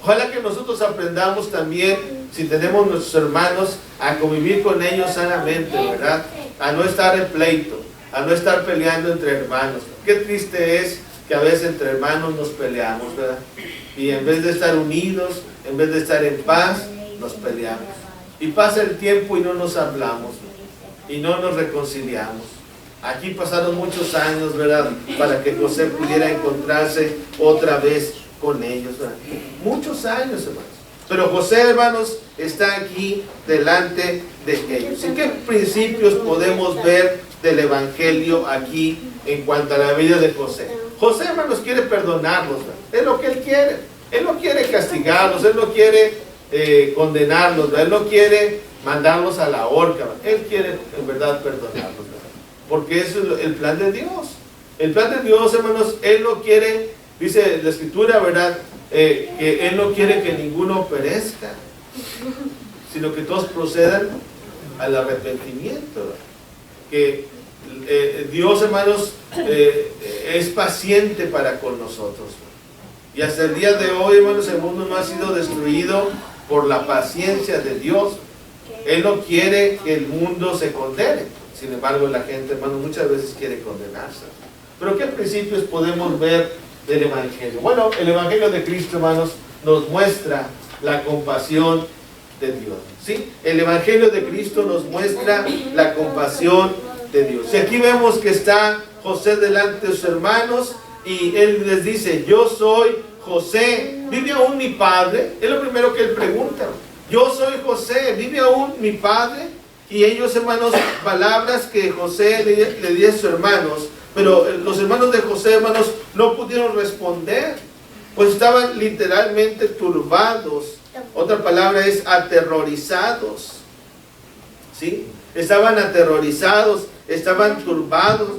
Ojalá que nosotros aprendamos también, si tenemos nuestros hermanos, a convivir con ellos sanamente, ¿verdad? A no estar en pleito, a no estar peleando entre hermanos. Qué triste es que a veces entre hermanos nos peleamos, ¿verdad? Y en vez de estar unidos, en vez de estar en paz, nos peleamos. Y pasa el tiempo y no nos hablamos, y no nos reconciliamos. Aquí pasaron muchos años, ¿verdad? Para que José pudiera encontrarse otra vez con ellos, ¿verdad? Muchos años, hermanos. Pero José, hermanos, está aquí delante de ellos. ¿Y qué principios podemos ver del Evangelio aquí en cuanto a la vida de José? José, hermanos, quiere perdonarlos, ¿verdad? Es lo que él quiere. Él no quiere castigarlos, él no quiere condenarlos, ¿verdad? Él no quiere mandarlos a la horca, ¿verdad? Él quiere en verdad perdonarlos, ¿verdad? Porque eso es el plan de Dios. El plan de Dios, hermanos, Él no quiere, dice la Escritura, ¿verdad? Que Él no quiere que ninguno perezca, sino que todos procedan al arrepentimiento, ¿verdad? Que Dios, hermanos, es paciente para con nosotros. Y hasta el día de hoy, hermanos, el mundo no ha sido destruido por la paciencia de Dios. Él no quiere que el mundo se condene. Sin embargo, la gente, hermanos, muchas veces quiere condenarse. Pero ¿qué principios podemos ver del Evangelio? Bueno, el Evangelio de Cristo, hermanos, nos muestra la compasión de Dios, ¿sí? El Evangelio de Cristo nos muestra la compasión de Dios. Y aquí vemos que está José delante de sus hermanos y él les dice, yo soy José, ¿vive aún mi padre? Es lo primero que él pregunta. Yo soy José, ¿vive aún mi padre? Y ellos, hermanos, palabras que José le dice a sus hermanos, Pero los hermanos de José, hermanos, no pudieron responder, pues estaban literalmente turbados. Otra palabra es aterrorizados. ¿Sí? Estaban aterrorizados, estaban turbados.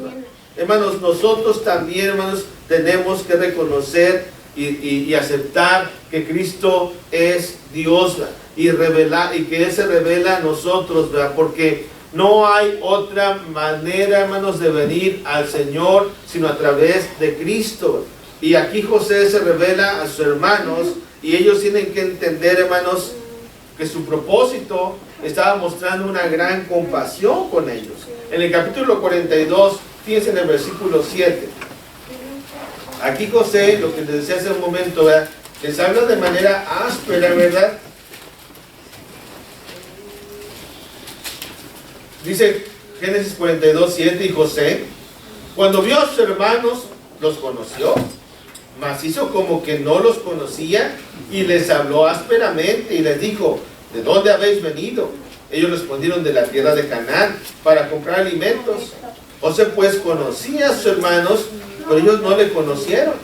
Hermanos, nosotros también, hermanos, tenemos que reconocer y aceptar que Cristo es Dios, ¿verdad? Y que Él se revela a nosotros, ¿verdad? Porque no hay otra manera, hermanos, de venir al Señor sino a través de Cristo. Y aquí José se revela a sus hermanos y ellos tienen que entender, hermanos, que su propósito estaba mostrando una gran compasión con ellos. En el capítulo 42, fíjense en el versículo 7. Aquí José, lo que les decía hace un momento, ¿verdad? Les habla de manera áspera, ¿verdad? Dice Génesis 42, 7, y José, cuando vio a sus hermanos, los conoció, mas hizo como que no los conocía y les habló ásperamente y les dijo, ¿de dónde habéis venido? Ellos respondieron, de la tierra de Canaán, para comprar alimentos. José pues conocía a sus hermanos, pero ellos no le conocieron.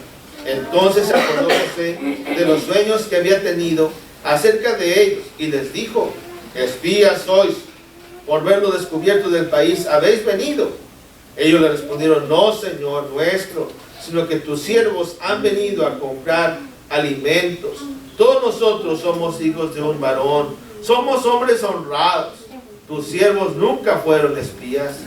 Entonces se acordó José de los sueños que había tenido acerca de ellos y les dijo, espías sois, por verlo descubierto del país habéis venido. Ellos le respondieron, no, Señor nuestro, sino que tus siervos han venido a comprar alimentos. Todos nosotros somos hijos de un varón, somos hombres honrados. Tus siervos nunca fueron espías.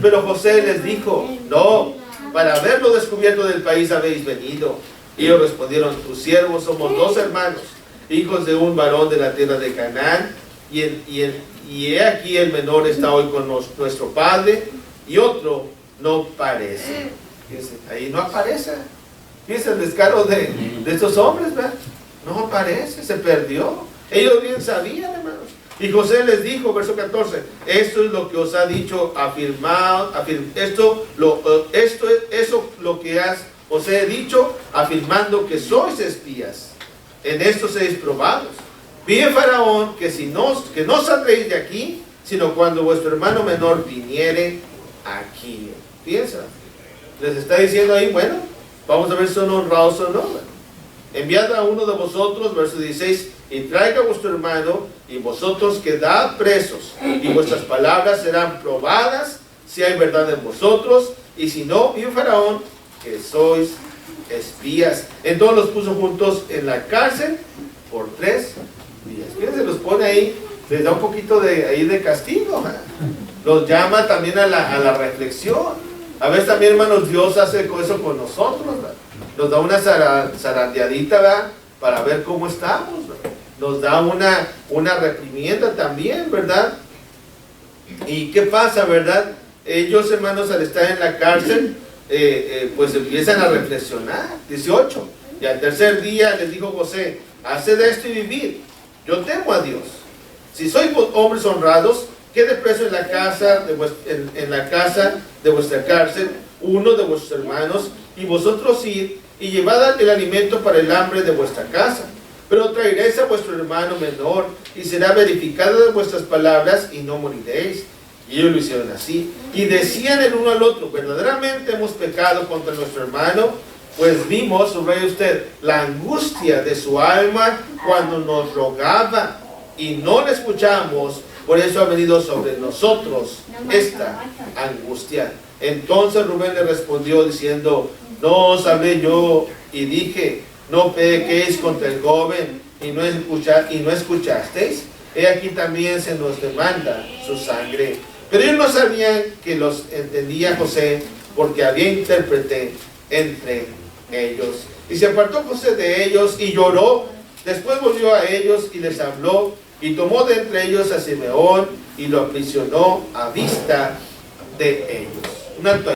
Pero José les dijo, no, para verlo descubierto del país habéis venido. Y ellos respondieron, tus siervos somos dos hermanos, hijos de un varón de la tierra de Canaán, y he aquí el menor está hoy con nuestro padre, y otro no parece. Fíjense, ahí no aparece. Fíjense el descaro de estos hombres, ¿verdad? No aparece, se perdió. Ellos bien sabían, hermanos. Y José les dijo, verso 14, esto es lo que os ha dicho, eso lo que os he dicho, afirmando que sois espías. En esto seis probados. Pide Faraón que no saldréis de aquí, sino cuando vuestro hermano menor viniere aquí. Piensa, les está diciendo ahí, bueno, vamos a ver si son honrados o no. Enviad a uno de vosotros, verso 16, y traiga a vuestro hermano, y vosotros quedad presos, y vuestras palabras serán probadas, si hay verdad en vosotros, y si no, y Faraón, que sois espías. Entonces los puso juntos en la cárcel por 3 días. Fíjense, los pone ahí, les da un poquito de castigo, ¿eh? Los llama también a la reflexión. A veces también, hermanos, Dios hace eso con nosotros, ¿verdad? Nos da una zarandeadita, ¿verdad? Para ver cómo estamos, ¿verdad? Nos da una reprimienda también, ¿verdad? ¿Y qué pasa, verdad? Ellos, hermanos, al estar en la cárcel, pues empiezan a reflexionar. 18. Y al tercer día les dijo José, haced esto y vivid. Yo temo a Dios. Si sois hombres honrados, quede preso en la casa de vuestra cárcel uno de vuestros hermanos, y vosotros id y llevad el alimento para el hambre de vuestra casa. Pero traeréis a vuestro hermano menor, y será verificada de vuestras palabras, y no moriréis. Y ellos lo hicieron así. Y decían el uno al otro, verdaderamente hemos pecado contra nuestro hermano, pues vimos, subraya usted, la angustia de su alma cuando nos rogaba, y no le escuchamos. Por eso ha venido sobre nosotros esta angustia. Entonces Rubén le respondió diciendo, no os hablé yo y dije, no pequéis contra el joven y no escuchasteis. He aquí también se nos demanda su sangre. Pero ellos no sabían que los entendía José, porque había intérprete entre ellos. Y se apartó José de ellos y lloró. Después volvió a ellos y les habló, y tomó de entre ellos a Simeón y lo aprisionó a vista de ellos.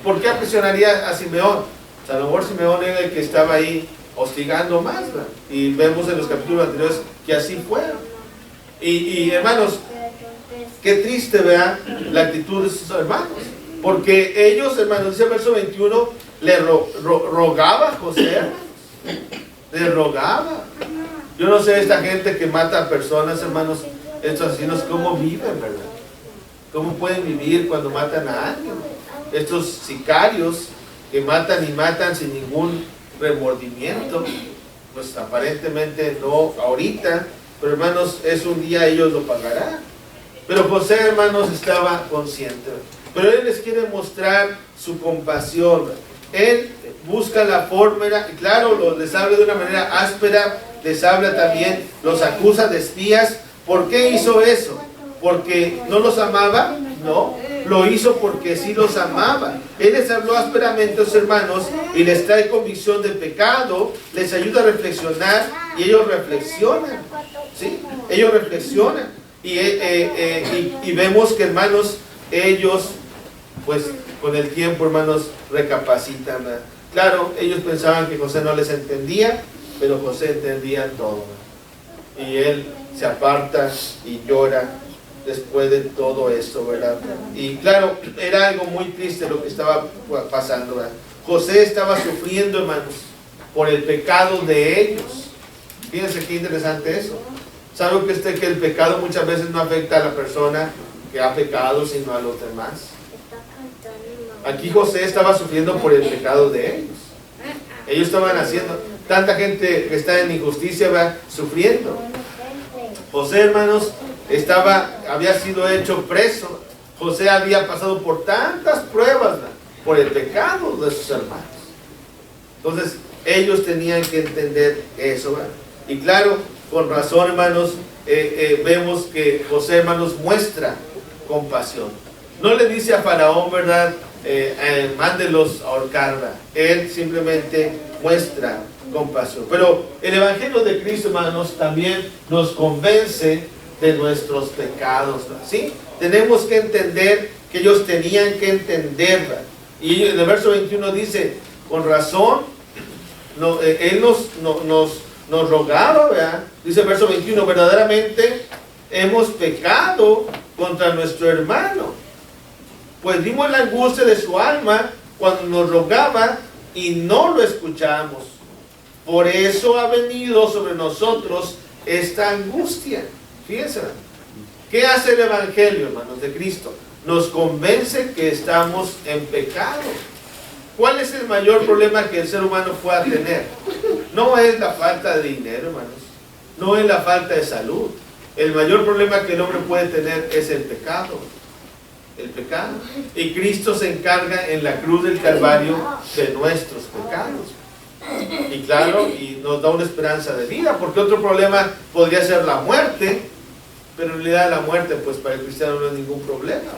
¿Por qué aprisionaría a Simeón? O sea, a lo mejor Simeón era el que estaba ahí hostigando más, ¿verdad? Y vemos en los capítulos anteriores que así fue. Y hermanos, qué triste, ¿verdad? La actitud de sus hermanos. Porque ellos, hermanos, dice el verso 21, le rogaba a José, hermanos. Le rogaba. Yo no sé, esta gente que mata a personas, hermanos, estos asesinos, ¿cómo viven, verdad? ¿Cómo pueden vivir cuando matan a alguien? estos sicarios que matan y matan sin ningún remordimiento, pues aparentemente no ahorita, pero hermanos, es un día ellos lo pagarán. Pero José, hermanos, estaba consciente, pero él les quiere mostrar su compasión. Él busca la forma, y claro, les habla de una manera áspera, les habla también, los acusa de espías. ¿Por qué hizo eso? ¿Porque no los amaba? No, lo hizo porque sí los amaba. Él les habló ásperamente a los hermanos y les trae convicción de pecado, les ayuda a reflexionar y ellos reflexionan. ¿Sí? Ellos reflexionan. Y vemos que, hermanos, ellos, pues con el tiempo, hermanos, recapacitan, ¿verdad? Claro, ellos pensaban que José no les entendía, pero José entendía todo, ¿verdad? Y él se aparta y llora después de todo esto, ¿verdad? Y claro, era algo muy triste lo que estaba pasando, ¿verdad? José estaba sufriendo, hermanos, por el pecado de ellos. Fíjense qué interesante eso. ¿Sabe usted que el pecado muchas veces no afecta a la persona que ha pecado, sino a los demás? Aquí José estaba sufriendo por el pecado de ellos. Ellos estaban haciendo, tanta gente que está en injusticia va sufriendo. José, hermanos, había sido hecho preso. José había pasado por tantas pruebas, ¿no?, por el pecado de sus hermanos. Entonces, ellos tenían que entender eso, ¿verdad? Y claro, con razón, hermanos, vemos que José, hermanos, muestra compasión. No le dice a Faraón, ¿verdad?, mándelos a ahorcar, ¿verdad? Él simplemente muestra compasión. Pero el Evangelio de Cristo, hermanos, también nos convence de nuestros pecados, ¿sí? Tenemos que entender que ellos tenían que entender, ¿verdad? Y en el verso 21 dice, con razón, Él nos rogaba, ¿verdad? Dice el verso 21, verdaderamente hemos pecado contra nuestro hermano, pues vimos la angustia de su alma cuando nos rogaba y no lo escuchamos. Por eso ha venido sobre nosotros esta angustia. Fíjense, ¿qué hace el Evangelio, hermanos, de Cristo? Nos convence que estamos en pecado. ¿Cuál es el mayor problema que el ser humano pueda tener? No es la falta de dinero, hermanos. No es la falta de salud. El mayor problema que el hombre puede tener es el pecado. El pecado. Y Cristo se encarga en la cruz del Calvario de nuestros pecados. Y claro, y nos da una esperanza de vida, porque otro problema podría ser la muerte, pero en realidad la muerte, pues para el cristiano no es ningún problema.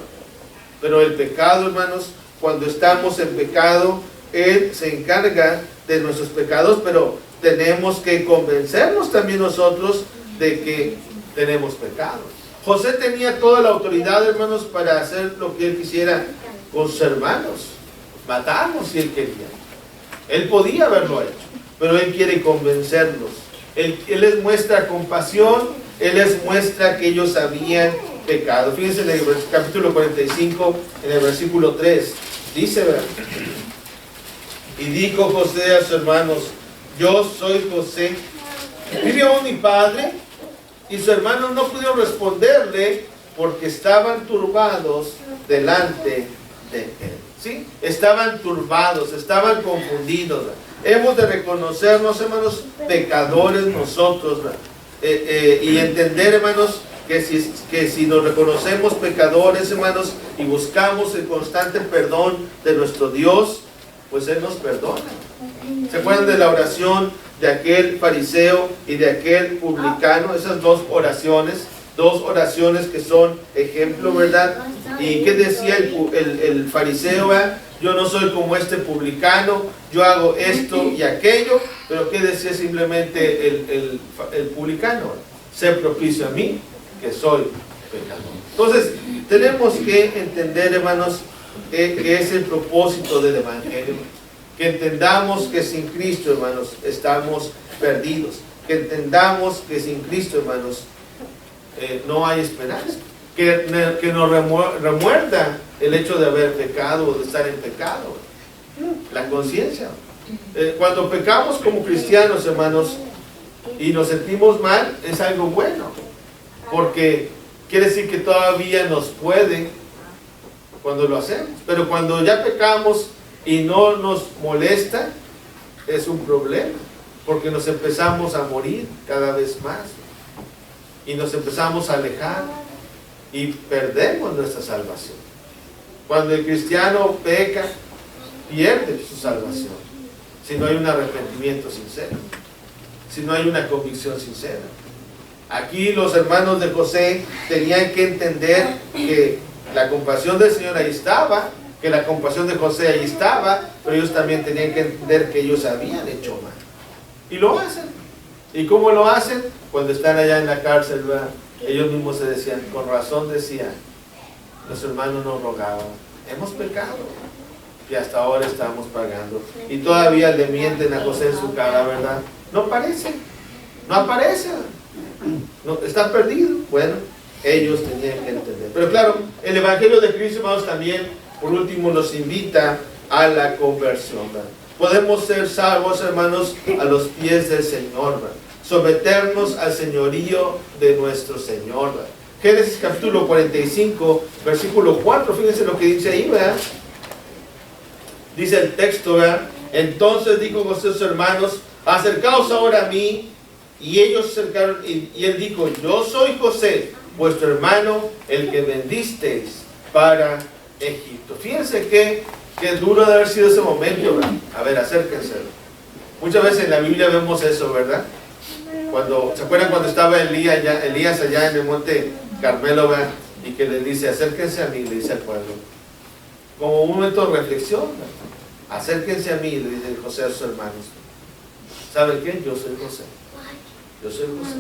Pero el pecado, hermanos, cuando estamos en pecado, Él se encarga de nuestros pecados, pero tenemos que convencernos también nosotros de que tenemos pecado. José tenía toda la autoridad, hermanos, para hacer lo que él quisiera con sus hermanos, matarlos si él quería. Él podía haberlo hecho, pero él quiere convencerlos. Él les muestra compasión, él les muestra que ellos habían pecado. Fíjense en el capítulo 45, en el versículo 3, dice, ¿verdad? Y dijo José a sus hermanos, yo soy José, ¿vive aún mi padre? Y sus hermanos no pudieron responderle porque estaban turbados delante de él. ¿Sí? Estaban turbados, estaban confundidos. Hemos de reconocernos, hermanos, pecadores nosotros, y entender, hermanos, que si nos reconocemos pecadores, hermanos, y buscamos el constante perdón de nuestro Dios, pues Él nos perdona. ¿Se acuerdan de la oración de aquel fariseo y de aquel publicano? Esas dos oraciones que son ejemplo, ¿verdad? ¿Y qué decía el fariseo? ¿Verdad? Yo no soy como este publicano, yo hago esto y aquello, pero ¿qué decía simplemente el publicano? Sé propicio a mí, que soy pecador. Entonces, tenemos que entender, hermanos, que es el propósito del Evangelio. Que entendamos que sin Cristo, hermanos, estamos perdidos. Que entendamos que sin Cristo, hermanos, no hay esperanza. Que nos remuerda el hecho de haber pecado o de estar en pecado. La conciencia. Cuando pecamos como cristianos, hermanos, y nos sentimos mal, es algo bueno. Porque quiere decir que todavía nos puede cuando lo hacemos. Pero cuando ya pecamos y no nos molesta, es un problema, porque nos empezamos a morir cada vez más y nos empezamos a alejar y perdemos nuestra salvación. Cuando el cristiano peca, pierde su salvación si no hay un arrepentimiento sincero, si no hay una convicción sincera. Aquí los hermanos de José tenían que entender que la compasión del Señor ahí estaba, que la compasión de José ahí estaba, pero ellos también tenían que entender que ellos habían hecho mal. Y lo hacen. ¿Y cómo lo hacen? Cuando están allá en la cárcel, ¿verdad? Ellos mismos se decían, con razón decían, los hermanos nos rogaban, hemos pecado y hasta ahora estamos pagando. Y todavía le mienten a José en su cara, ¿verdad? No aparece, no aparece. No, está perdido. Bueno, ellos tenían que entender. Pero claro, el Evangelio de Cristo, hermanos, también, por último, nos invita a la conversión, ¿verdad? Podemos ser salvos, hermanos, a los pies del Señor, ¿verdad? Someternos al señorío de nuestro Señor, ¿verdad? Génesis capítulo 45, versículo 4, fíjense lo que dice ahí, ¿verdad? Dice el texto, ¿verdad? Entonces dijo José a sus hermanos, acercaos ahora a mí. Y ellos se acercaron, y él dijo, yo soy José, vuestro hermano, el que vendisteis para Egipto. Fíjense que duro de haber sido ese momento, ¿verdad? A ver, acérquense. Muchas veces en la Biblia vemos eso, ¿verdad? ¿Se acuerdan cuando estaba Elías allá en el monte Carmelo, ¿verdad? Y que le dice, acérquense a mí, le dice al pueblo. Como un momento de reflexión, ¿verdad? Acérquense a mí, le dice José a sus hermanos. ¿Saben qué? Yo soy José. Yo soy José.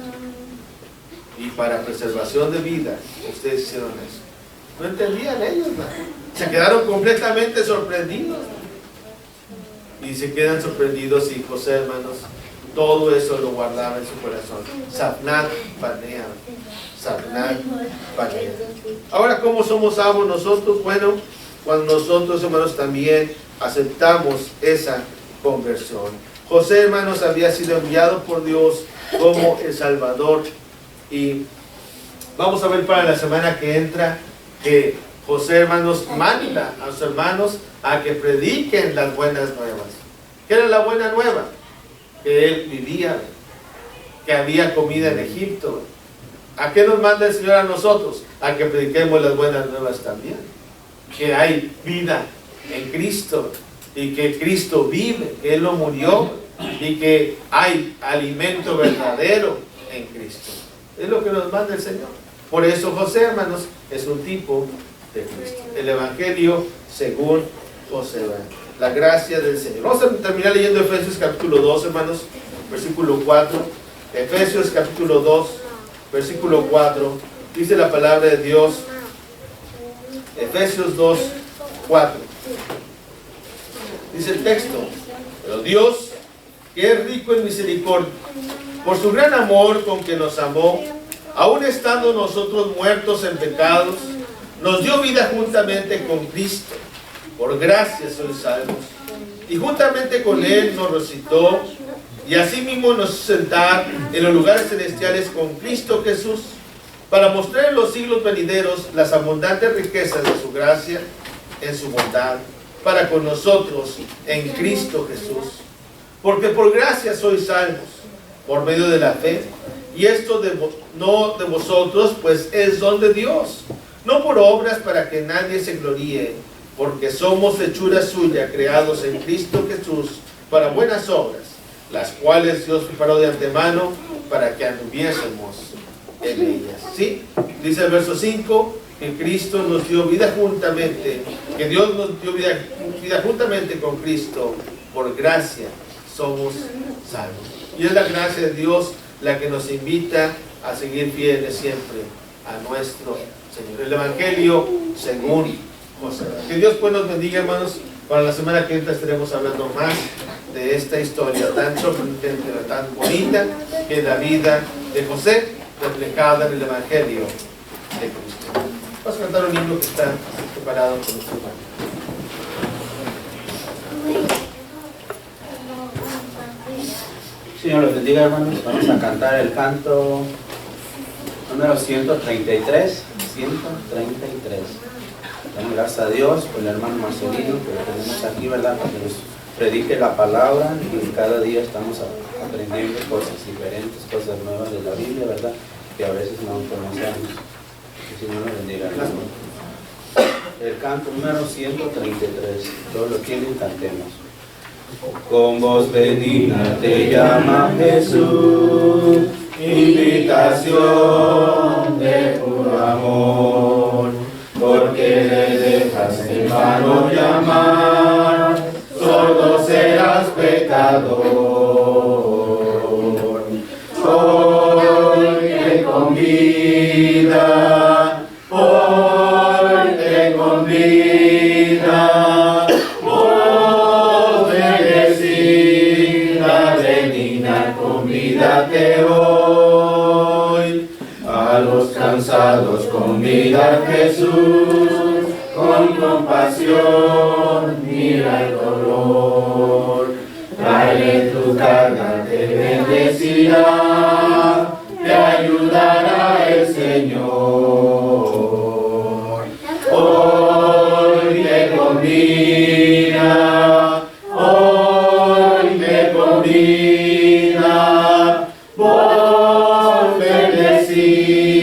Y para preservación de vida, ustedes hicieron eso. No entendían ellos, ¿no? Se quedaron completamente sorprendidos. Y se quedan sorprendidos y José, hermanos, todo eso lo guardaba en su corazón. Sabnat Panea. Sabnat Panea. Ahora, ¿cómo somos salvos nosotros? Bueno, cuando nosotros, hermanos, también aceptamos esa conversión. José, hermanos, había sido enviado por Dios como el Salvador. Y vamos a ver para la semana que entra que José, hermanos, manda a sus hermanos a que prediquen las buenas nuevas. ¿Qué era la buena nueva? Que él vivía, que había comida en Egipto. ¿A qué nos manda el Señor a nosotros? A que prediquemos las buenas nuevas también. Que hay vida en Cristo y que Cristo vive, que Él no murió y que hay alimento verdadero en Cristo. Es lo que nos manda el Señor. Por eso José, hermanos, es un tipo de Cristo. El Evangelio según José. La gracia del Señor. Vamos a terminar leyendo Efesios capítulo 2, hermanos, versículo 4. Efesios capítulo 2, versículo 4. Dice la palabra de Dios. Efesios 2, 4. Dice el texto, pero Dios, que es rico en misericordia, por su gran amor con que nos amó, aun estando nosotros muertos en pecados, nos dio vida juntamente con Cristo. Por gracia sois salvos. Y juntamente con Él nos resucitó, y asimismo nos sentar en los lugares celestiales con Cristo Jesús, para mostrar en los siglos venideros las abundantes riquezas de su gracia en su bondad, para con nosotros en Cristo Jesús. Porque por gracia sois salvos, por medio de la fe, y esto no de vosotros, pues es don de Dios, no por obras para que nadie se gloríe, porque somos hechura suya, creados en Cristo Jesús, para buenas obras, las cuales Dios preparó de antemano para que anduviésemos en ellas. ¿Sí? Dice el verso 5, que Cristo nos dio vida juntamente, que Dios nos dio vida juntamente con Cristo, por gracia somos salvos. Y es la gracia de Dios la que nos invita a seguir fieles siempre a nuestro Señor. El Evangelio según José. Que Dios pues nos bendiga, hermanos. Para la semana que entra estaremos hablando más de esta historia tan sorprendente, tan bonita, que es la vida de José, reflejada en el Evangelio de Cristo. Vamos a cantar un himno que está preparado por nuestro hermano. Señor los bendiga, hermanos. Vamos a cantar el canto número 133. 133. Damos gracias a Dios por el hermano Marcelino que lo tenemos aquí, ¿verdad? Para que nos predique la palabra y cada día estamos aprendiendo cosas diferentes, cosas nuevas de la Biblia, ¿verdad? Que a veces no conocemos. Que el Señor nos bendiga, hermano. El canto número 133. Todos lo tienen, cantemos. Con voz bendita te llama Jesús, invitación de puro amor, porque le dejas en vano llamar, sordo serás pecador. Hoy te convida, hoy te convida, voz bendecida, benigna, convídate hoy. A los cansados convida Jesús, con compasión mira el dolor. Trae tu carga, te bendecirá, te ayudará el Señor. Hoy te convida, hoy te convida, voz bendecida,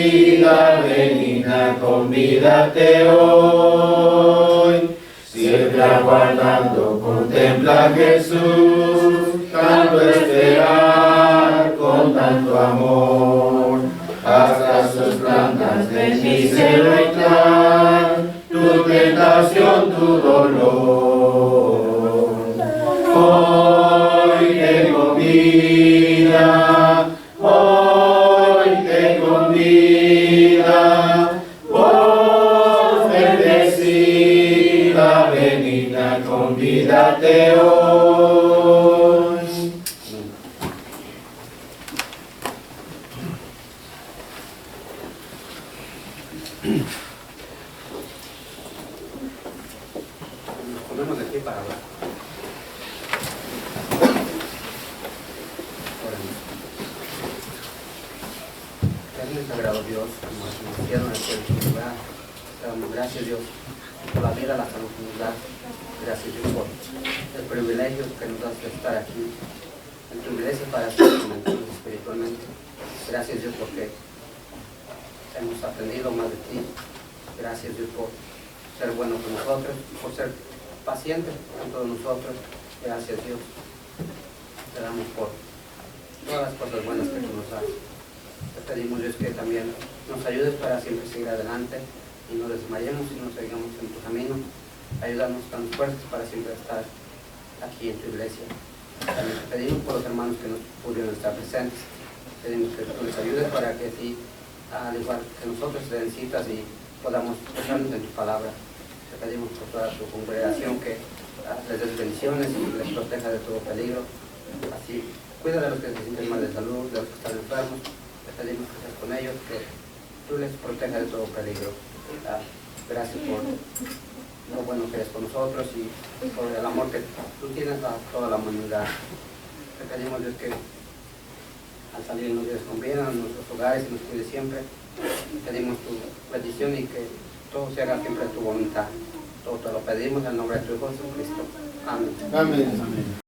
benigna, convídate hoy. Siempre aguardando, contempla a Jesús, tanto esperar con tanto amor. Hasta sus plantas de ti se rectan, tu tentación, tu dolor. Hoy te convida, hoy te convida, voz bendecida, benigna, convídate hoy. Nos ponemos de pie para hablar. Oremos. Gracias, sagrado Dios, como nos hicieron en este lugar. Te damos gracias, Dios, por la vida, la salud que nos das. Gracias, Dios, por el privilegio que nos das de estar aquí en tu iglesia para ser conectados espiritualmente. Gracias, Dios, porque hemos aprendido más de ti. Gracias, Dios, por ser bueno con nosotros, por ser paciente con todos nosotros. Gracias, Dios. Te damos por todas las cosas buenas que tú nos das. Te pedimos, Dios, que también nos ayudes para siempre seguir adelante y no desmayemos y no sigamos en tu camino. Ayúdanos tan fuertes para siempre estar aquí en tu iglesia. También te pedimos por los hermanos que no pudieron estar presentes. Pedimos que tú les ayudes para que así, al igual que nosotros, te den citas y podamos escucharnos en tu palabra. Te pedimos por toda tu congregación que les des bendiciones y les proteja de todo peligro. Así, cuida de los que se sienten mal de salud, de los que están enfermos. Te pedimos que estés con ellos, que tú les protejas de todo peligro. Gracias por lo bueno que eres con nosotros y por el amor que tú tienes a toda la humanidad. Te pedimos, Dios, que al salir nos lleves con bien a nuestros hogares y nos cuides siempre. Pedimos tu bendición y que todo se haga siempre a tu voluntad. Todo te lo pedimos en el nombre de tu Hijo Jesucristo. Amén. Amén.